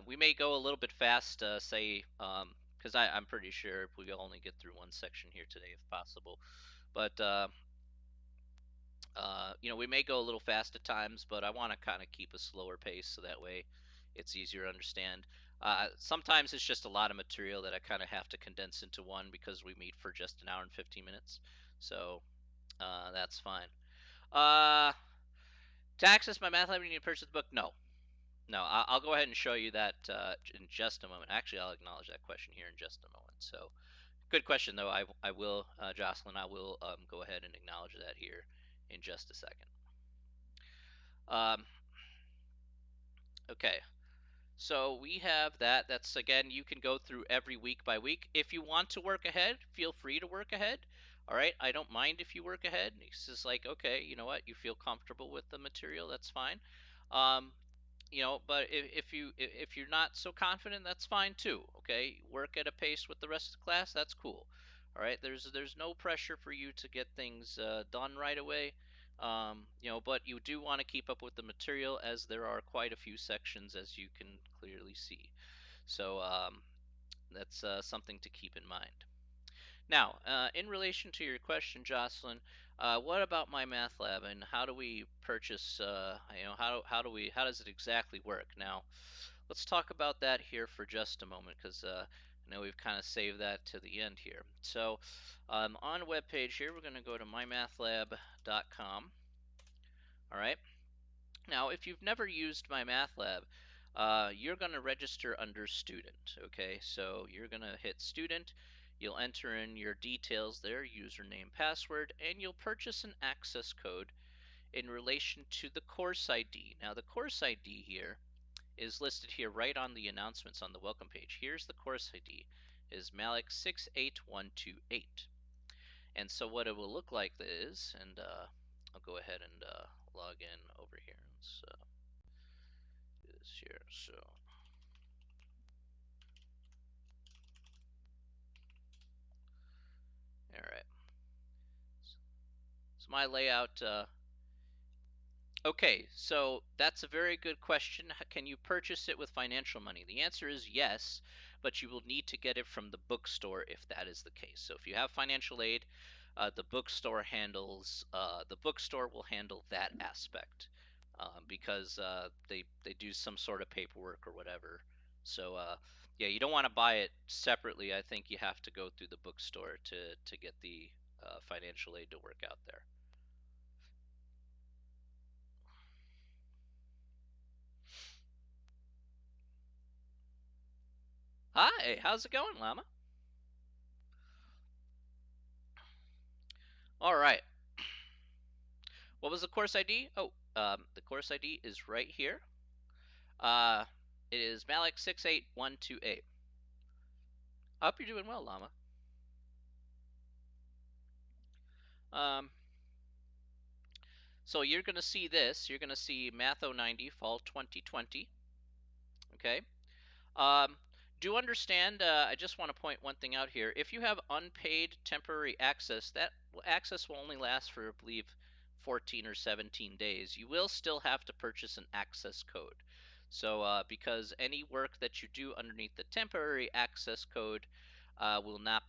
[SPEAKER 1] We may go a little bit fast, say, because I'm pretty sure we will only get through one section here today if possible. But we may go a little fast at times, but I want to kind of keep a slower pace so that way it's easier to understand. Sometimes it's just a lot of material that I kind of have to condense into one because we meet for just an hour and 15 minutes. So that's fine. To access my math lab, you need to purchase the book? No. No, I'll go ahead and show you that in just a moment. Actually, I'll acknowledge that question here in just a moment. So, good question, though. I will, Jocelyn, I will go ahead and acknowledge that here in just a second. Um, okay, so we have that. That's, again, you can go through every week by week. If you want to work ahead, feel free to work ahead. All right, I don't mind if you work ahead. It's just like, okay, you know what? You feel comfortable with the material, that's fine. Um, but if you're not so confident, that's fine too. Okay, work at a pace with the rest of the class, that's cool. All right, there's no pressure for you to get things done right away. But you do want to keep up with the material as there are quite a few sections, as you can clearly see. So that's something to keep in mind. Now, in relation to your question, Jocelyn, what about my math lab and how do we purchase? How does it exactly work? Now, let's talk about that here for just a moment because I know we've kind of saved that to the end here. So, on the web page here, we're going to go to mymathlab.com. All right. Now, if you've never used MyMathLab, you're going to register under student. Okay, so you're going to hit student. You'll enter in your details there, username, password, and you'll purchase an access code in relation to the course ID. Now, the course ID here is listed here right on the announcements on the welcome page. Here's the course ID is Malik 68128. And so what it will look like is, and I'll go ahead and log in over here. Let's do this here. So, all right. So my layout. Okay, so that's a very good question. Can you purchase it with financial money? The answer is yes, but you will need to get it from the bookstore if that is the case. So if you have financial aid, the bookstore will handle that aspect. because they do some sort of paperwork or whatever. So yeah, you don't want to buy it separately. I think you have to go through the bookstore to get the financial aid to work out there. Hi, how's it going, Llama? All right. What was the course ID? Oh, the course ID is right here. Uh, it is Malik 68128. I hope you're doing well, Llama. Um, so you're gonna see this. You're gonna see Math 090 Fall 2020. Okay. Um, do understand, I just want to point one thing out here. If you have unpaid temporary access, that access will only last for, I believe, 14 or 17 days. You will still have to purchase an access code. So because any work that you do underneath the temporary access code will not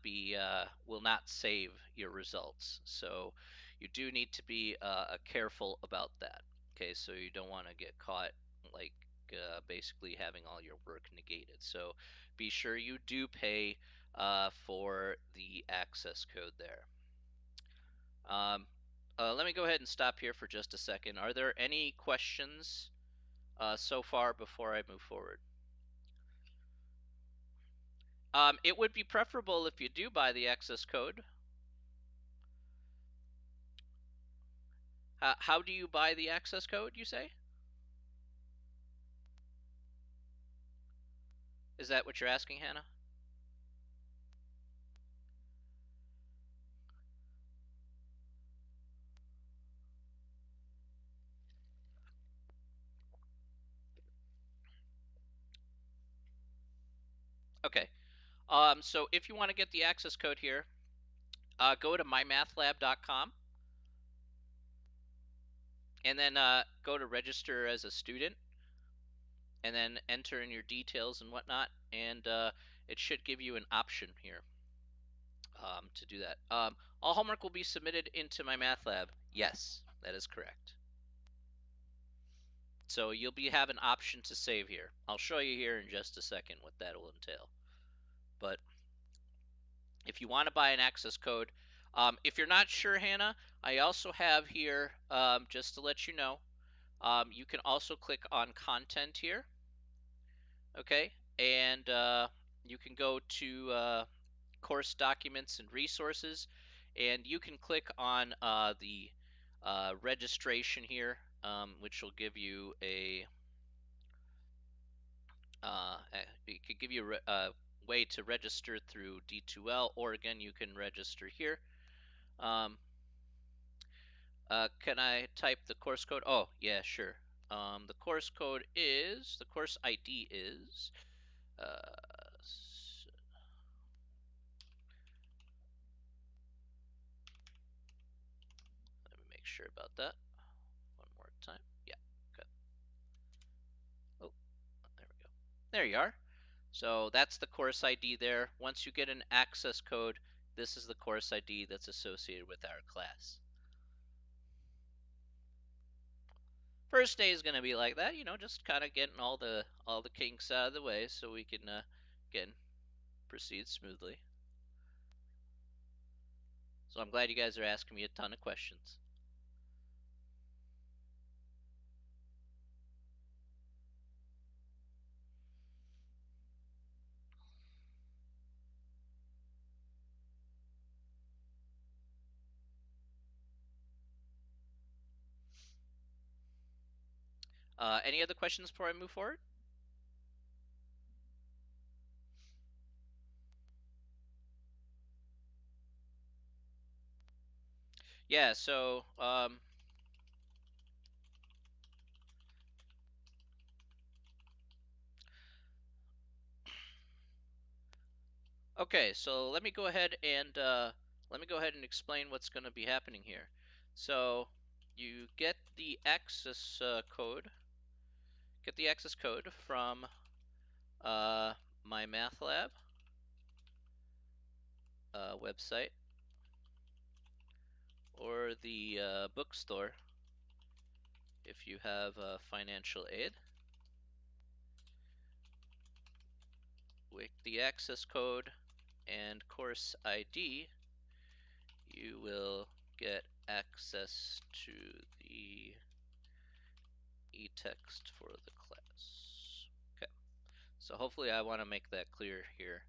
[SPEAKER 1] save your results. So you do need to be careful about that. Okay, so you don't want to get caught like basically having all your work negated. So be sure you do pay for the access code there. Um, let me go ahead and stop here for just a second. Are there any questions so far before I move forward? It would be preferable if you do buy the access code. How do you buy the access code, you say? Is that what you're asking, Hannah? Okay. So if you want to get the access code here, go to mymathlab.com and then go to register as a student and then enter in your details and whatnot, and it should give you an option here to do that. All homework will be submitted into MyMathLab. Yes, that is correct. So you'll have an option to save here. I'll show you here in just a second what that will entail. But if you want to buy an access code, if you're not sure, Hannah, I also have here, just to let you know, you can also click on content here. Okay, and you can go to course documents and resources, and you can click on the registration here, which will give you it could give you a way to register through D2L, or again, you can register here. Can I type the course code? Oh, yeah, sure. The course ID is uh, let me make sure about that one more time. Yeah, good. Oh, there we go. There you are. So that's the course ID there. Once you get an access code, this is the course ID that's associated with our class. First day is going to be like that, just kind of getting all the kinks out of the way so we can again proceed smoothly. So I'm glad you guys are asking me a ton of questions. Any other questions before I move forward? Yeah, so okay, so let me go ahead and explain what's going to be happening here. So you get the access code. Get the access code from my MathLab website or the bookstore if if you have financial aid, with the access code and course ID, you will get access to the e-text for the class. Okay, so hopefully I want to make that clear here.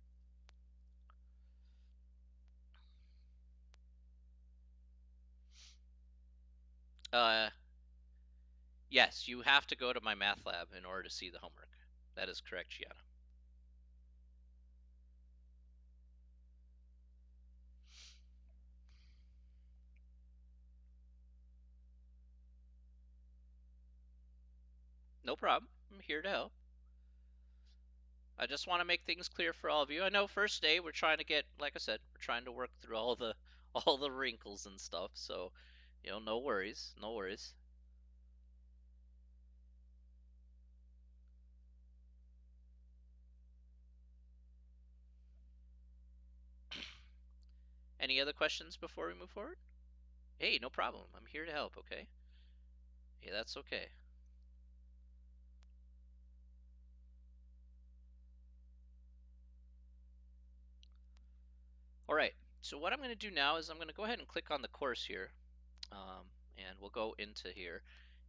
[SPEAKER 1] Yes, you have to go to my math lab in order to see the homework. That is correct, Gianna. No problem. I'm here to help. I just want to make things clear for all of you. I know first day we're trying to get, like I said, we're trying to work through all the wrinkles and stuff. So, no worries, no worries. Any other questions before we move forward? Hey, no problem. I'm here to help, okay? Yeah, that's okay. All right, so what I'm going to do now is I'm going to go ahead and click on the course here, and we'll go into here,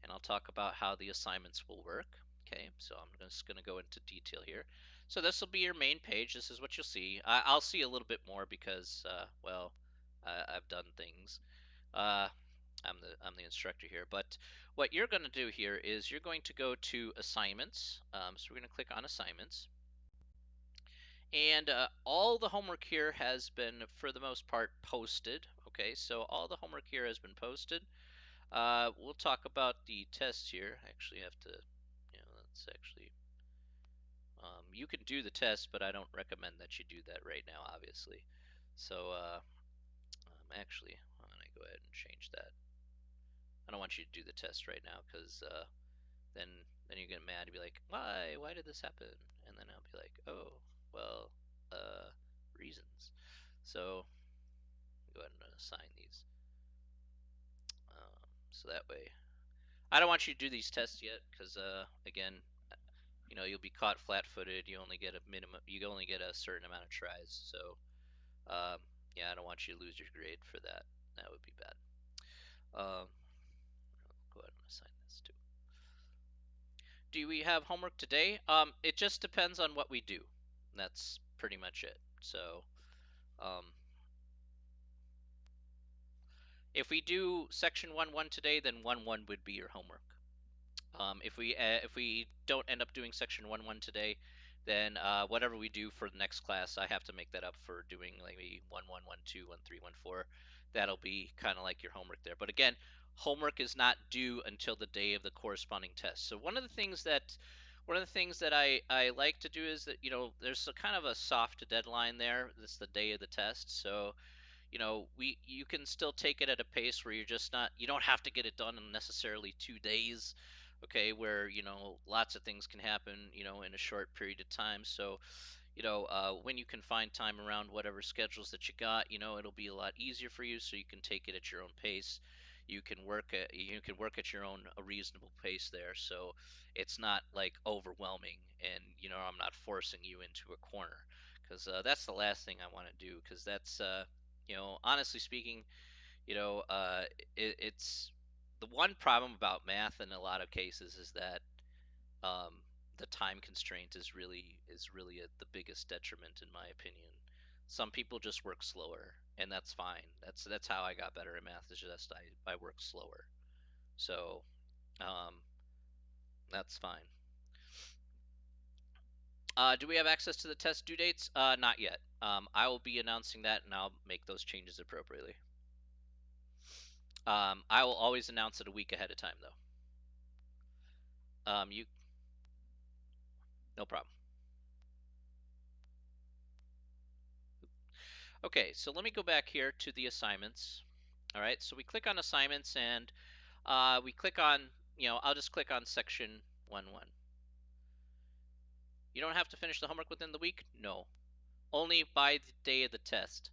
[SPEAKER 1] and I'll talk about how the assignments will work. Okay, so I'm just going to go into detail here. So this will be your main page. This is what you'll see. I'll see a little bit more because, well, I've done things. I'm the instructor here, but what you're going to do here is you're going to go to assignments. So we're going to click on assignments. And all the homework here has been, for the most part, posted. Okay, so all the homework here has been posted. We'll talk about the tests here. I actually have to, let's actually, you can do the test, but I don't recommend that you do that right now, obviously. So actually, I'm going to go ahead and change that. I don't want you to do the test right now because then you get mad and be like, why did this happen? And then I'll be like, oh, well, reasons. So go ahead and assign these. So that way, I don't want you to do these tests yet because again, you'll be caught flat-footed. You only get a minimum. You only get a certain amount of tries. So yeah, I don't want you to lose your grade for that. That would be bad. I'll go ahead and assign this too. Do we have homework today? It just depends on what we do. That's pretty much it. So if we do section 1.1 today, then 1.1 would be your homework. If we don't end up doing section 1.1 today, then whatever we do for the next class, I have to make that up for doing like maybe 1.1, 1.2, 1.3, 1.4. That'll be kind of like your homework there. But again, homework is not due until the day of the corresponding test. So one of the things that I like to do is that there's a kind of a soft deadline there. This is the day of the test, so you can still take it at a pace where you don't have to get it done in necessarily 2 days, okay, where lots of things can happen in a short period of time. So when you can find time around whatever schedules that you got, it'll be a lot easier for you, so you can take it at your own pace. You can work at your own a reasonable pace there, so it's not like overwhelming, and I'm not forcing you into a corner, because that's the last thing I want to do, because that's honestly speaking, you know, uh, it's the one problem about math in a lot of cases is that um, the time constraint is really the biggest detriment, in my opinion. Some people just work slower, and that's fine. That's how I got better at math. Is just I work slower, so um, that's fine. Do we have access to the test due dates? Not yet. I will be announcing that, and I'll make those changes appropriately. I will always announce it a week ahead of time, though. You, no problem. Okay, so let me go back here to the assignments. All right, so we click on assignments, and we click on, I'll just click on section 1.1. You don't have to finish the homework within the week? No, only by the day of the test.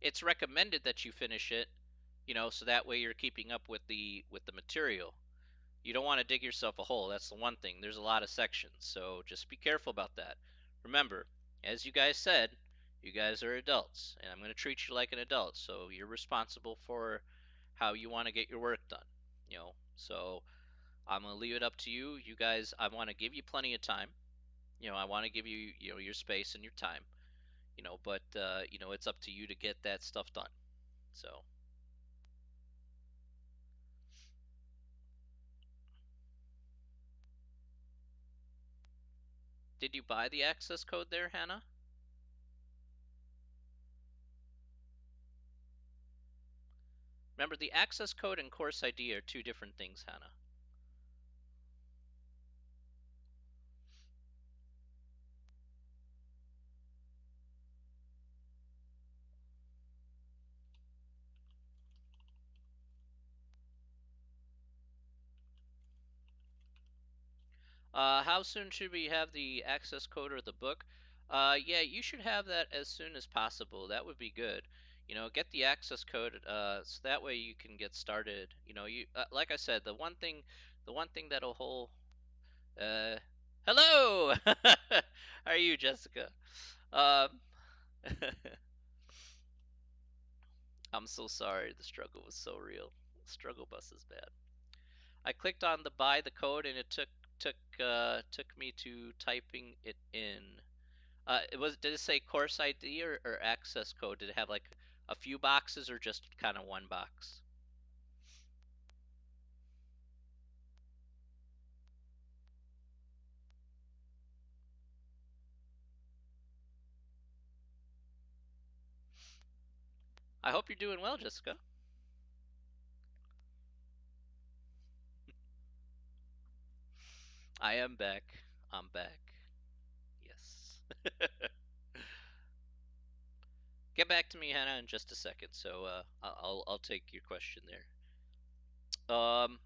[SPEAKER 1] it's recommended that you finish it, so that way you're keeping up with the material. You don't want to dig yourself a hole. That's the one thing. There's a lot of sections, so just be careful about that. Remember, as you guys said, you guys are adults, and I'm going to treat you like an adult, so you're responsible for how you want to get your work done. So I'm going to leave it up to you. You guys, I want to give you plenty of time. I want to give you, your space and your time. But it's up to you to get that stuff done. So, did you buy the access code there, Hannah? Remember, the access code and course ID are two different things, Hannah. How soon should we have the access code or the book? Yeah, you should have that as soon as possible. That would be good. Get the access code so that way you can get started. You like I said, the one thing that'll hold. Uh, Hello, how are you, Jessica? Um, I'm so sorry. The struggle was so real. Struggle bus is bad. I clicked on the buy the code and it took me to typing it in. Did it say course ID or access code? Did it have like a few boxes or just kind of one box? I hope you're doing well, Jessica. I am back. I'm back. Yes. Get back to me, Hannah, in just a second. So I'll take your question there. Um,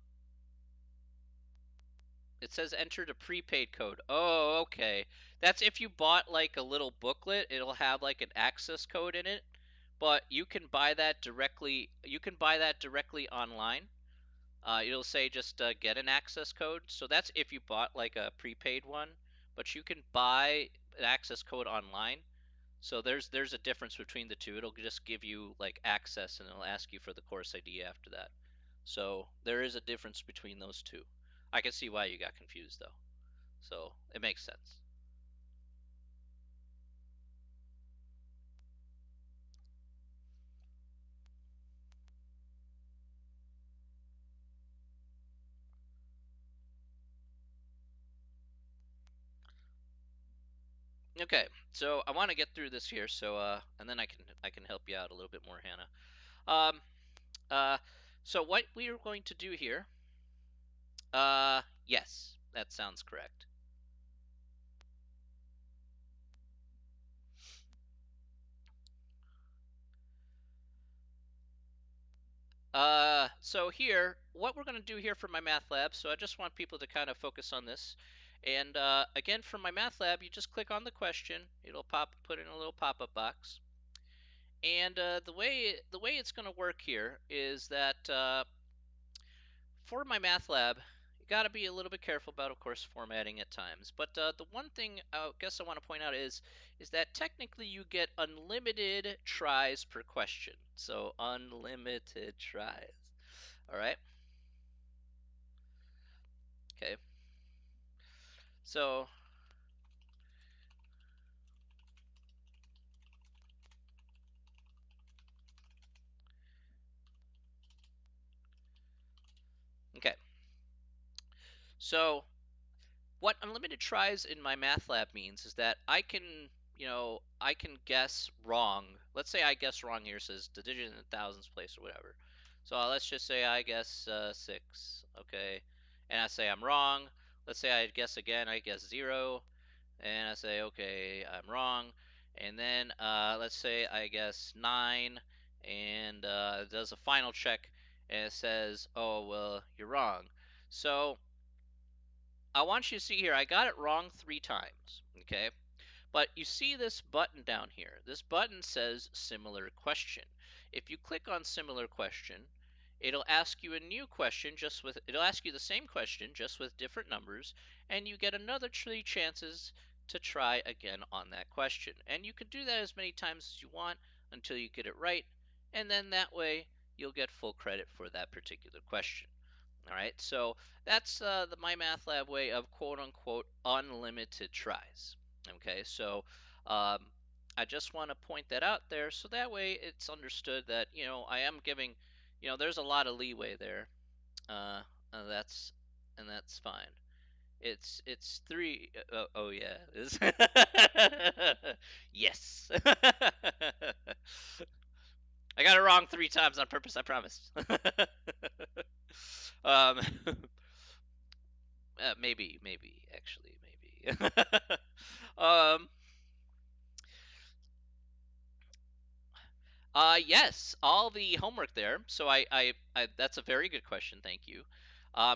[SPEAKER 1] It says enter the prepaid code. Oh, okay. That's if you bought like a little booklet, it'll have like an access code in it, but you can buy that directly. You can buy that directly online. It'll say just get an access code. So that's if you bought like a prepaid one, but you can buy an access code online. So there's a difference between the two. It'll just give you like access and it'll ask you for the course ID after that. So there is a difference between those two. I can see why you got confused though. So it makes sense. Okay, so I want to get through this here, so and then I can help you out a little bit more, Hannah. Um, uh, so what we are going to do here, yes, that sounds correct. So here, what we're going to do here for my math lab, so I just want people to kind of focus on this. And again, for my math lab, you just click on the question. It'll put in a little pop-up box. And the way it's going to work here is that for my math lab, you got to be a little bit careful about, of course, formatting at times. But the one thing I guess I want to point out is that technically you get unlimited tries per question. So unlimited tries. All right. Okay. So okay. So what unlimited tries in my math lab means is that I can guess wrong. Let's say I guess wrong here, says the digit in the thousands place or whatever. So let's just say I guess 6, okay, and I say I'm wrong. Let's say I guess again, I guess 0, and I say okay, I'm wrong. And then let's say I guess 9, and it does a final check, and it says, oh well, you're wrong. So I want you to see here, I got it wrong 3 times, okay? But you see this button down here. This button says similar question. If you click on similar question, it'll ask you a new question it'll ask you the same question just with different numbers, and you get another 3 chances to try again on that question. And you can do that as many times as you want until you get it right, and then that way you'll get full credit for that particular question. All right, so that's the MyMathLab way of quote unquote unlimited tries. Okay, so I just want to point that out there so that way it's understood that, I am giving, there's a lot of leeway there. And that's fine. It's three. Oh yeah, yes. I got it wrong 3 times on purpose. I promise. um, maybe actually, maybe. um, yes, all the homework there. So that's a very good question. Thank you.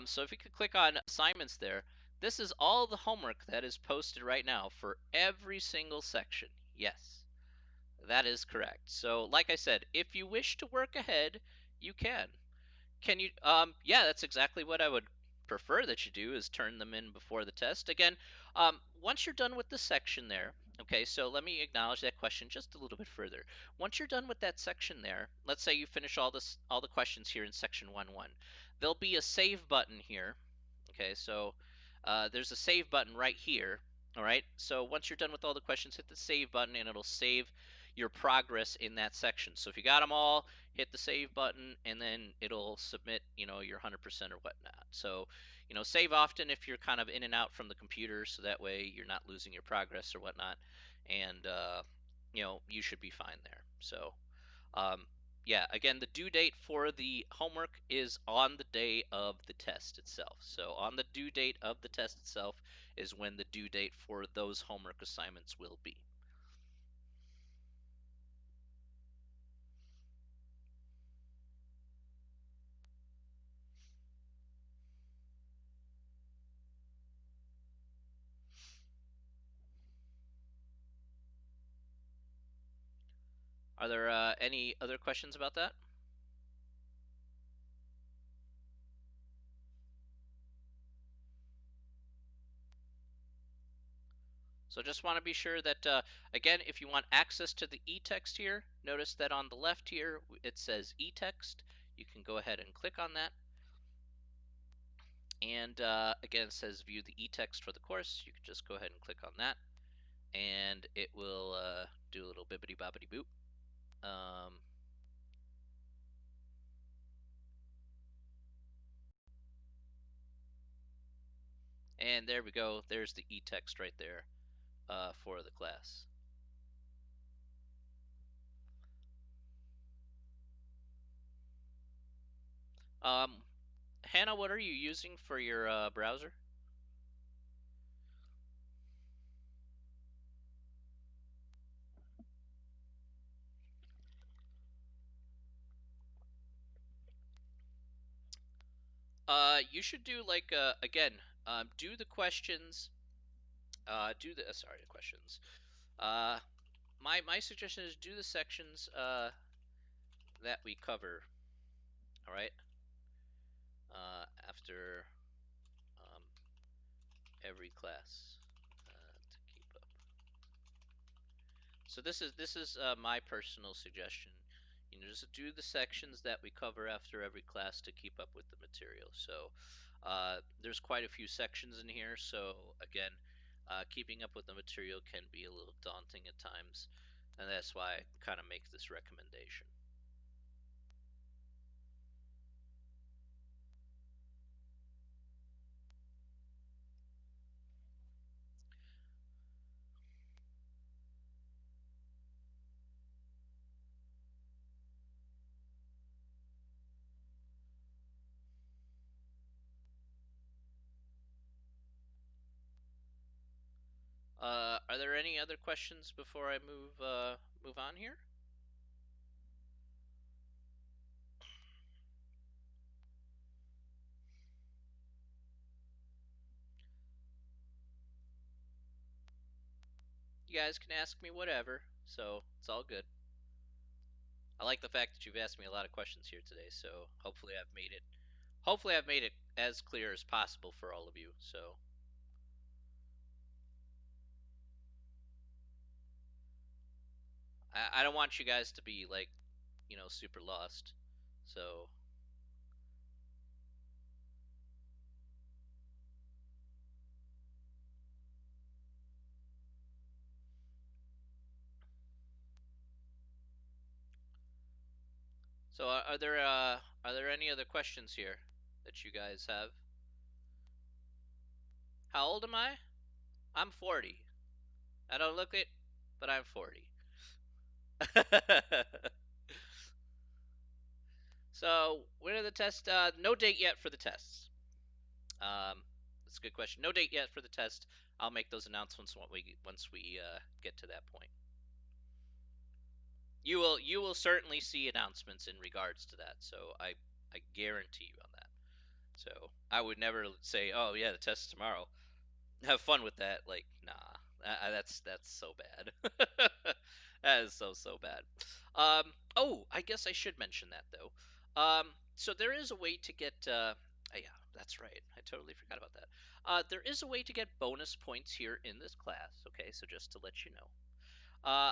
[SPEAKER 1] So if you could click on assignments there, this is all the homework that is posted right now for every single section. Yes, that is correct. So like I said, if you wish to work ahead, you can. Can you? Yeah, that's exactly what I would prefer that you do is turn them in before the test. Again, once you're done with the section there, okay, so let me acknowledge that question just a little bit further. Once you're done with that section there, let's say you finish all the questions here in section 1.1, there'll be a save button here. Okay, so there's a save button right here. All right, so once you're done with all the questions, hit the save button and it'll save your progress in that section. So if you got them all, hit the save button and then it'll submit, your 100% or whatnot. So, save often if you're kind of in and out from the computer, so that way you're not losing your progress or whatnot. And, you should be fine there. So, yeah, again, the due date for the homework is on the day of the test itself. So on the due date of the test itself is when the due date for those homework assignments will be. Are there any other questions about that? So just want to be sure that, again, if you want access to the e-text here, notice that on the left here, it says e-text. You can go ahead and click on that. And again, it says view the e-text for the course. You can just go ahead and click on that. And it will do a little bibbity bobbity boop. And there we go. There's the e-text right there for the class. Hannah, what are you using for your browser? You should do like again, do the questions. Do the sorry, the questions. My suggestion is do the sections that we cover. All right. After um, every class to keep up. So this is my personal suggestion. Just do the sections that we cover after every class to keep up with the material. So there's quite a few sections in here. So again, keeping up with the material can be a little daunting at times, and that's why I kind of make this recommendation. Are there any other questions before I move on here? You guys can ask me whatever, so it's all good. I like the fact that you've asked me a lot of questions here today, so hopefully I've made it as clear as possible for all of you. So I don't want you guys to be like, super lost. So are there any other questions here that you guys have? How old am I? I'm 40. I don't look it, but I'm 40. So when are the tests? No date yet for the tests. That's a good question. No date yet for the test. I'll make those announcements once we get to that point. You will certainly see announcements in regards to that. So I guarantee you on that. So I would never say, oh yeah, the test tomorrow. Have fun with that. Like, nah, that's so bad. That is so bad. Oh, I guess I should mention that though. So there is a way to get. Yeah, that's right. I totally forgot about that. There is a way to get bonus points here in this class. Okay, so just to let you know.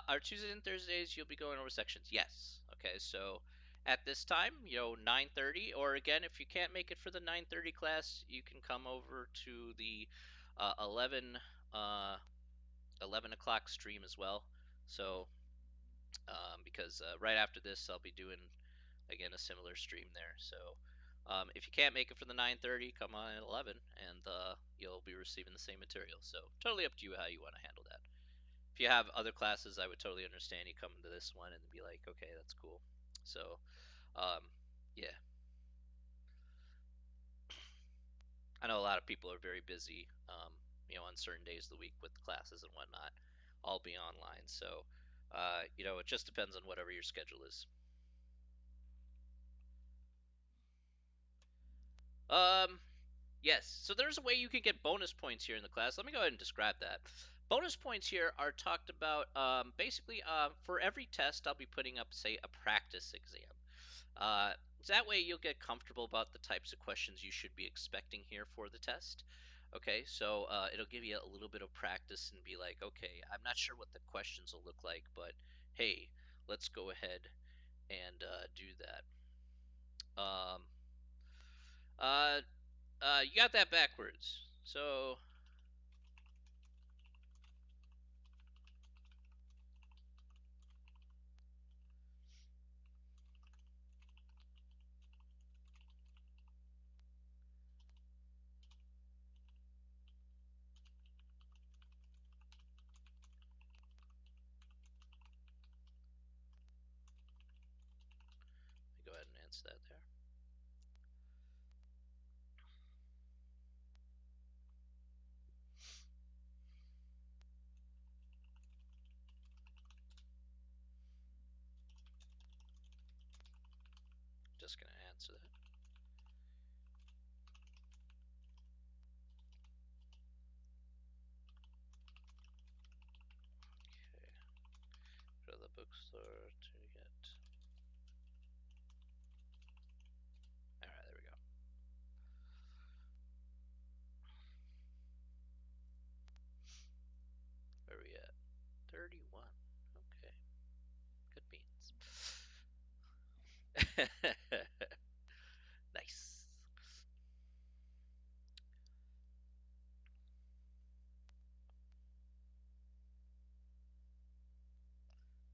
[SPEAKER 1] Our Tuesdays and Thursdays, you'll be going over sections. Yes. Okay, so at this time, 9:30, or again, if you can't make it for the 9:30 class, you can come over to the 11 11 o'clock stream as well. So because right after this, I'll be doing again a similar stream there. So if you can't make it for the 9:30, come on at 11, and you'll be receiving the same material. So totally up to you how you want to handle that. If you have other classes, I would totally understand you coming to this one and be like, okay, that's cool. So, um, yeah, I know a lot of people are very busy, on certain days of the week with classes and whatnot. I'll be online, so it just depends on whatever your schedule is. Um, yes. So there's a way you can get bonus points here in the class. Let me go ahead and describe that. Bonus points here are talked about basically for every test, I'll be putting up, say, a practice exam. Uh, so that way you'll get comfortable about the types of questions you should be expecting here for the test. Okay, so it'll give you a little bit of practice and be like, okay, I'm not sure what the questions will look like, but hey, let's go ahead and do that. Uh, you got that backwards. So go ahead and answer that there. Just gonna answer that. Okay. Go to the bookstore to get. All right, there we go. Where are we at? 31. Okay. Good beans. Nice.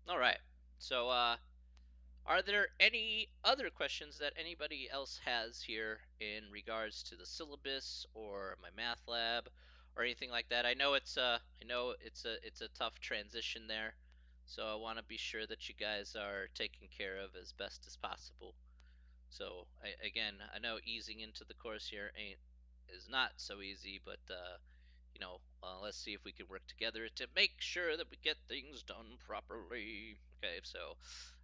[SPEAKER 1] All right. So, are there any other questions that anybody else has here in regards to the syllabus or my math lab or anything like that? I know it's a tough transition there, so I want to be sure that you guys are taken care of as best as possible. So again, I know easing into the course here ain't is not so easy, but let's see if we can work together to make sure that we get things done properly. Okay, so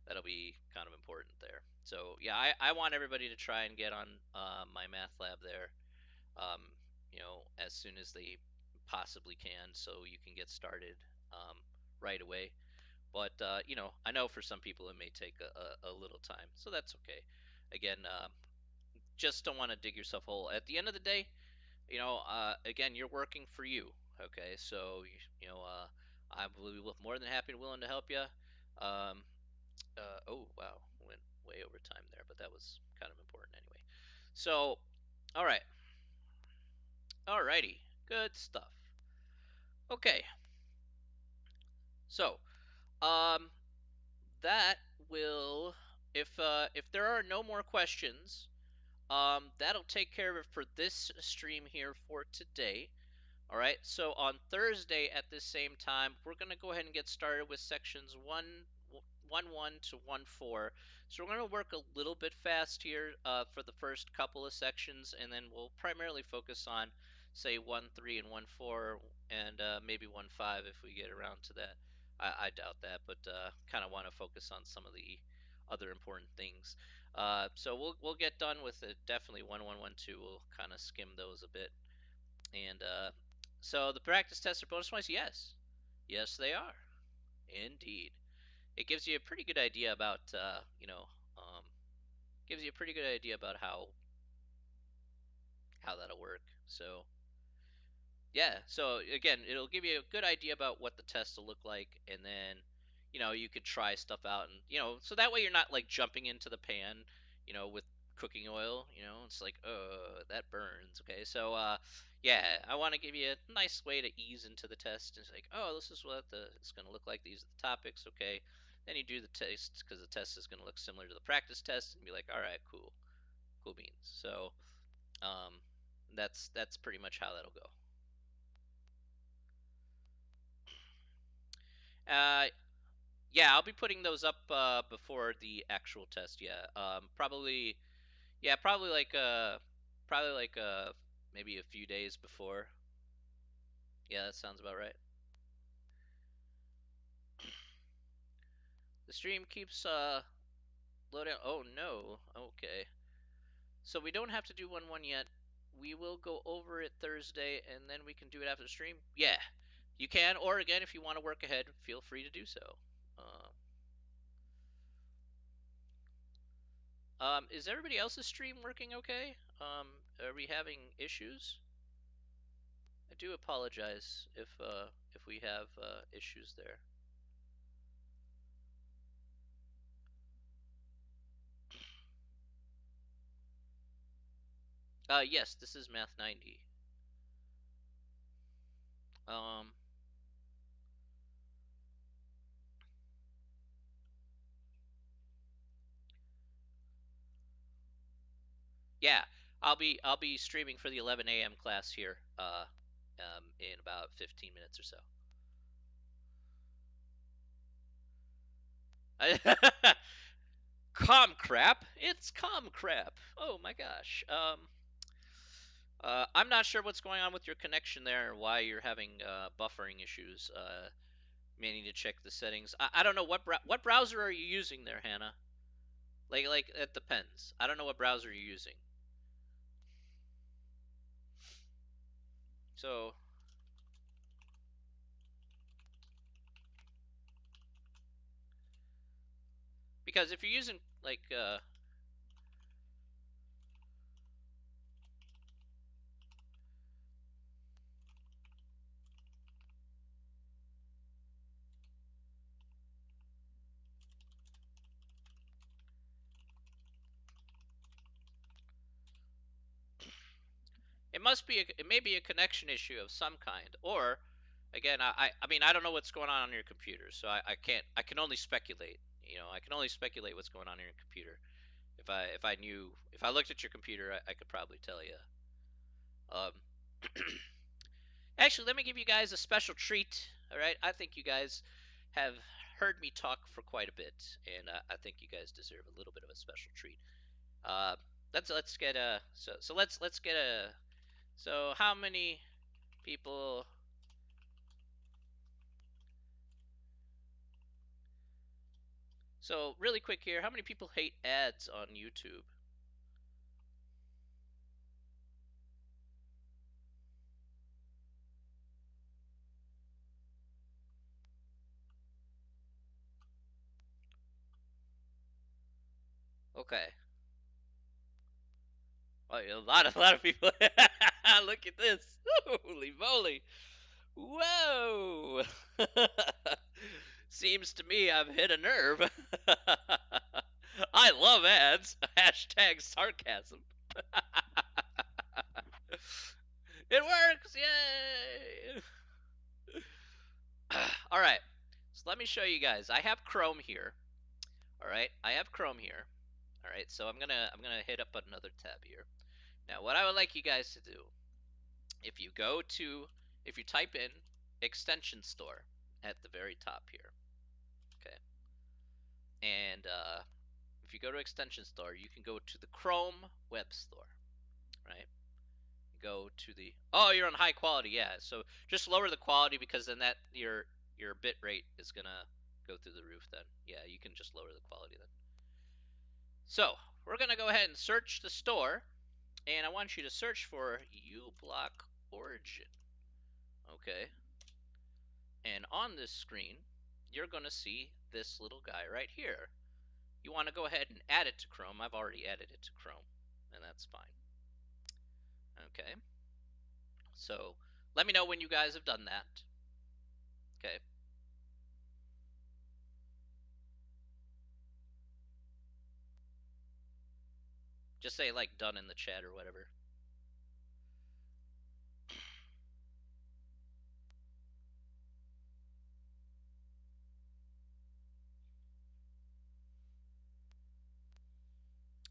[SPEAKER 1] that'll be kind of important there. So yeah, I want everybody to try and get on my math lab there, as soon as they possibly can, so you can get started. right away. But you know, I know for some people it may take a little time, so that's okay. Again, just don't want to dig yourself a hole. At the end of the day, you know, again, you're working for you. Okay, so you know, I will be more than happy and willing to help you. Um, oh wow, went way over time there, but that was kind of important anyway. So, all right, all righty, good stuff. Okay, so um, that will, if there are no more questions, that'll take care of it for this stream here for today. All right, so on Thursday at this same time, we're going to go ahead and get started with sections 1 to 1 4. So we're going to work a little bit fast here for the first couple of sections, and then we'll primarily focus on, say, 1 3 and 1 4, and maybe 1 5 if we get around to that. I doubt that, but kind of want to focus on some of the other important things. So we'll get done with it. Definitely 1 1 1 2. We'll kind of skim those a bit. And so the practice tests are bonus points? Yes. Yes, they are. Indeed. It gives you a pretty good idea about, um, gives you a pretty good idea about how that'll work. So yeah, so again, it'll give you a good idea about what the test will look like, and then you could try stuff out, and so that way you're not like jumping into the pan, with cooking oil. It's like, oh, that burns. Okay, so yeah, I want to give you a nice way to ease into the test. It's like, oh, this is what it's going to look like. These are the topics. Okay, then you do the test because the test is going to look similar to the practice test, and be like, all right, cool, cool beans. So um, that's pretty much how that'll go. Uh, Yeah, I'll be putting those up before the actual test. Yeah, probably. Yeah, probably like maybe a few days before. Yeah, that sounds about right. The stream keeps loading. Oh no. Okay. So we don't have to do 1 1 yet. We will go over it Thursday, and then we can do it after the stream. Yeah, you can. Or again, if you want to work ahead, feel free to do so. Uh, is everybody else's stream working okay? Are we having issues? I do apologize if we have issues there. Yes, this is Math 90. Um, yeah, I'll be streaming for the 11 a.m. class here in about 15 minutes or so. Com crap! It's com crap! Oh my gosh. I'm not sure what's going on with your connection there, or why you're having buffering issues. May need to check the settings. I don't know what browser are you using there, Hannah? Like it depends. I don't know what browser you're using. So because if you're using like it may be a connection issue of some kind, or again, I mean, I don't know what's going on your computer, so I can only speculate. I can only speculate what's going on in your computer. If I looked at your computer, I could probably tell you. Um, Actually, let me give you guys a special treat. All right, I think you guys have heard me talk for quite a bit, and I think you guys deserve a little bit of a special treat. Uh, let's get a so let's get a so how many people? So really quick here, how many people hate ads on YouTube? Okay. Oh, a lot of people. Look at this. Holy moly. Whoa. Seems to me I've hit a nerve. I love ads. Hashtag sarcasm. It works. Yay. All right. So let me show you guys. I have Chrome here. All right. I have Chrome here. All right. So I'm gonna hit up another tab here. Now, what I would like you guys to do, if you go to, if you type in extension store at the very top here, okay, and if you go to extension store, you can go to the Chrome web store, right? Go to the, oh, you're on high quality, yeah. So just lower the quality, because then that your bit rate is gonna go through the roof. Then yeah, you can just lower the quality then. So we're gonna go ahead and search the store, and I want you to search for uBlock Origin. Okay, and on this screen you're going to see this little guy right here. You want to go ahead and add it to Chrome. I've already added it to Chrome, and that's fine. Okay, so let me know when you guys have done that. Okay, just say like done in the chat or whatever.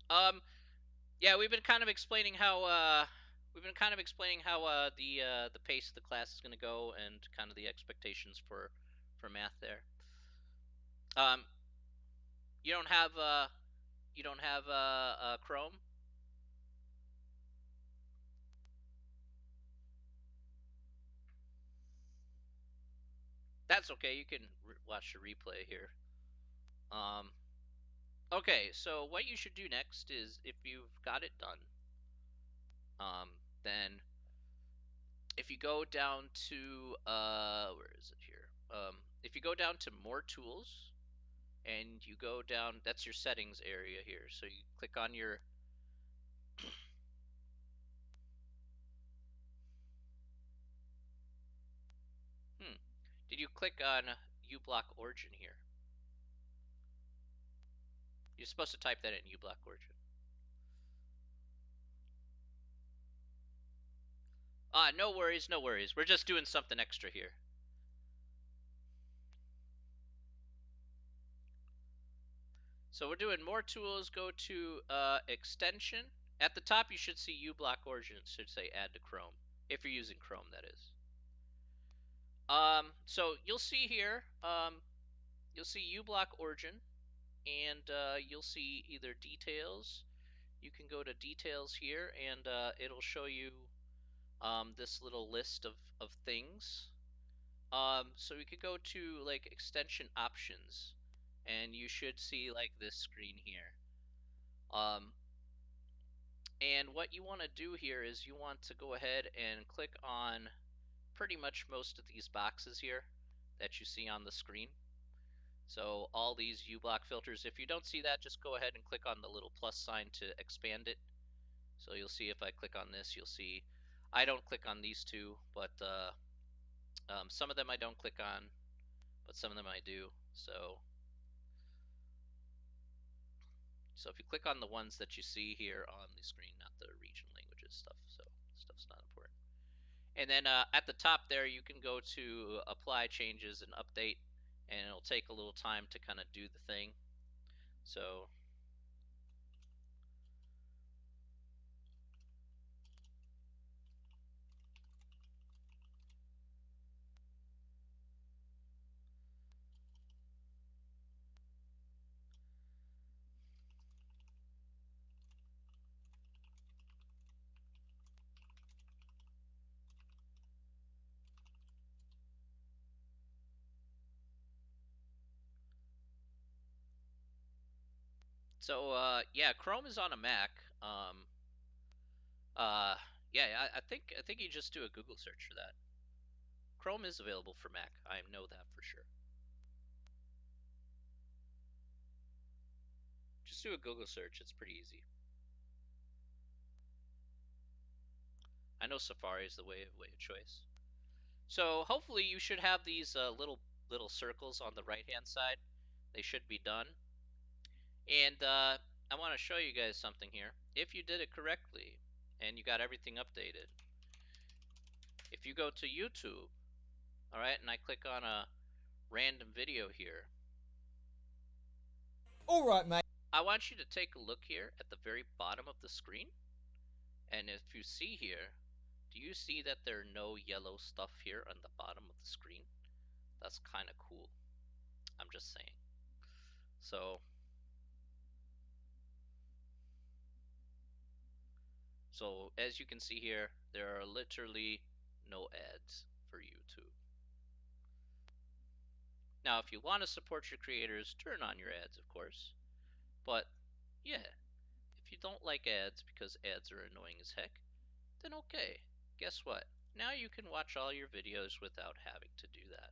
[SPEAKER 1] um yeah, we've been kind of explaining how the pace of the class is going to go, and kind of the expectations for math there. um you don't have Chrome? That's okay. You can watch the replay here. Um, okay, so what you should do next is, if you've got it done, then if you go down to where is it here? If you go down to more tools, and you go down, that's your settings area here. So you click on your Did you click on uBlock Origin here? You're supposed to type that in, uBlock Origin. No worries, no worries. We're just doing something extra here. So we're doing more tools. Go to extension. At the top, you should see uBlock Origin. It should say add to Chrome, if you're using Chrome, that is. So you'll see here, you'll see uBlock Origin, and you'll see either details. You can go to details here, and it'll show you this little list of things. So we could go to like extension options, and you should see like this screen here. And what you want to do here is you want to go ahead and click on pretty much most of these boxes here that you see on the screen. So all these uBlock filters, if you don't see that, just go ahead and click on the little plus sign to expand it. So you'll see, if I click on this, you'll see I don't click on these two, but some of them I don't click on, but some of them I do. So if you click on the ones that you see here on the screen, not the region languages stuff, so stuff's not important. And then at the top there, you can go to apply changes and update, and it'll take a little time to kind of do the thing. So yeah, Chrome is on a Mac. Yeah, I think you just do a Google search for that. Chrome is available for Mac. I know that for sure. Just do a Google search. It's pretty easy. I know Safari is the way of choice. So hopefully you should have these little circles on the right hand side. They should be done. And I want to show you guys something here. If you did it correctly and you got everything updated, if you go to YouTube, all right, and I click on a random video here.
[SPEAKER 2] All right, mate.
[SPEAKER 1] I want you to take a look here at the very bottom of the screen. And if you see here, do you see that there are no yellow stuff here on the bottom of the screen? That's kind of cool. I'm just saying. So as you can see here, there are literally no ads for YouTube. Now, if you want to support your creators, turn on your ads, of course. But yeah, if you don't like ads because ads are annoying as heck, then okay. Guess what? Now you can watch all your videos without having to do that.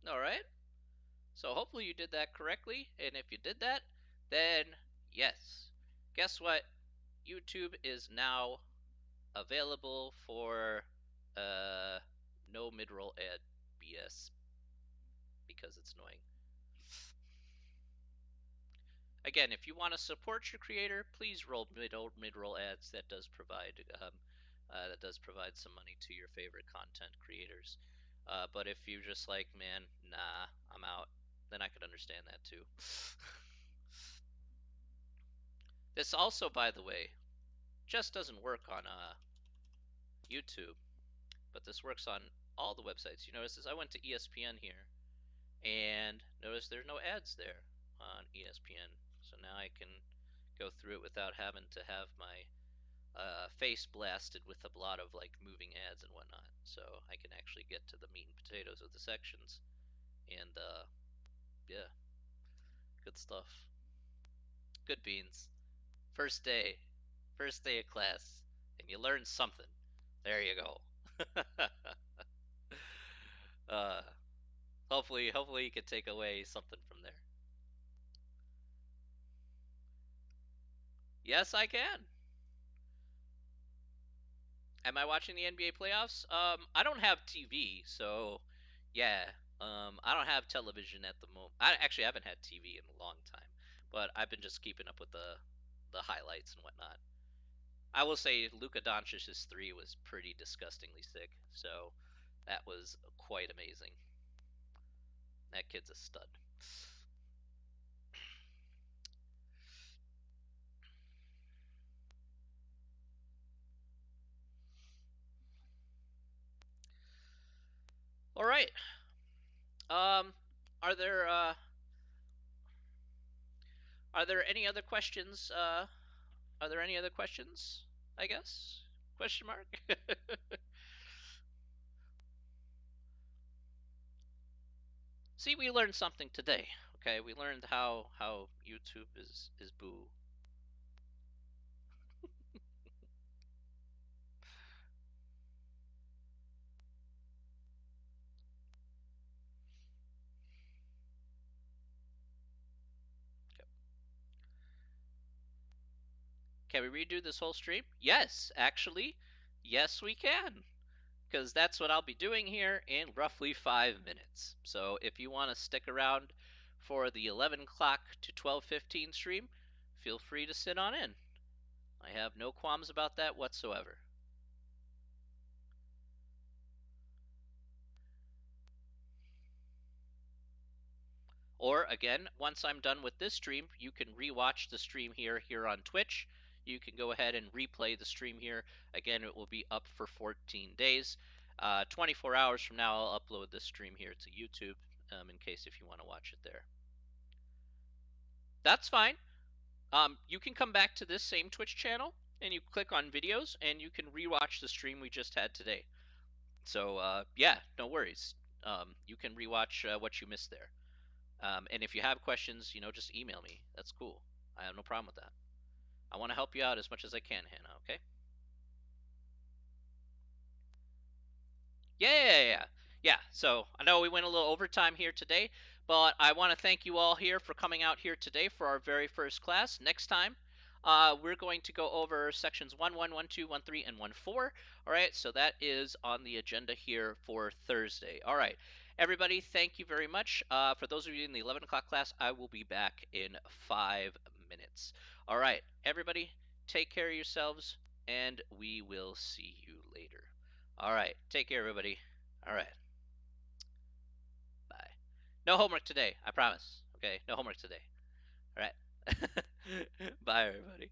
[SPEAKER 1] All right? So hopefully you did that correctly, and if you did that, then yes. Guess what? YouTube is now available for no mid-roll ad BS because it's annoying. Again, if you want to support your creator, please roll mid-roll ads. That does provide some money to your favorite content creators. But if you're just like, man, nah, I'm out, then I could understand that too. This also, by the way, just doesn't work on YouTube, but this works on all the websites. You notice as I went to ESPN here, and notice there's no ads there on ESPN. So now I can go through it without having to have my face blasted with a lot of like moving ads and whatnot. So I can actually get to the meat and potatoes of the sections, and yeah, good stuff. Good beans. First day, first day of class, and you learn something. There you go. uh, hopefully you can take away something from there. Yes, I can. Am I watching the NBA playoffs? I don't have TV, so yeah. I don't have television at the moment. I actually haven't had TV in a long time, but I've been just keeping up with the highlights and whatnot. I will say Luka Doncic's three was pretty disgustingly sick, so that was quite amazing. That kid's a stud. All right. Um, are there any other questions? Are there any other questions? I guess question mark. See, we learned something today. Okay, we learned how YouTube is boo. Okay. Can we redo this whole stream? Yes, actually, yes we can, because that's what I'll be doing here in roughly 5 minutes. So if you want to stick around for the 11 o'clock to 12:15 stream, feel free to sit on in. I have no qualms about that whatsoever. Or again, once I'm done with this stream, you can rewatch the stream here on Twitch. You can go ahead and replay the stream here. Again, it will be up for 14 days. 24 hours from now, I'll upload this stream here to YouTube in case if you want to watch it there. That's fine. You can come back to this same Twitch channel and you click on videos and you can rewatch the stream we just had today. So yeah, no worries. You can rewatch what you missed there. And if you have questions, just email me. That's cool. I have no problem with that. I want to help you out as much as I can, Hannah. Okay? Yeah. Yeah. So I know we went a little overtime here today, but I want to thank you all here for coming out here today for our very first class. Next time, we're going to go over sections 1.1, 1.2, 1.3, and 1.4. All right. So that is on the agenda here for Thursday. All right. Everybody, thank you very much. For those of you in the 11 o'clock class, I will be back in 5 minutes. All right. Everybody, take care of yourselves, and we will see you later. All right. Take care, everybody. All right. Bye. No homework today. I promise. Okay. No homework today. All right. Bye, everybody.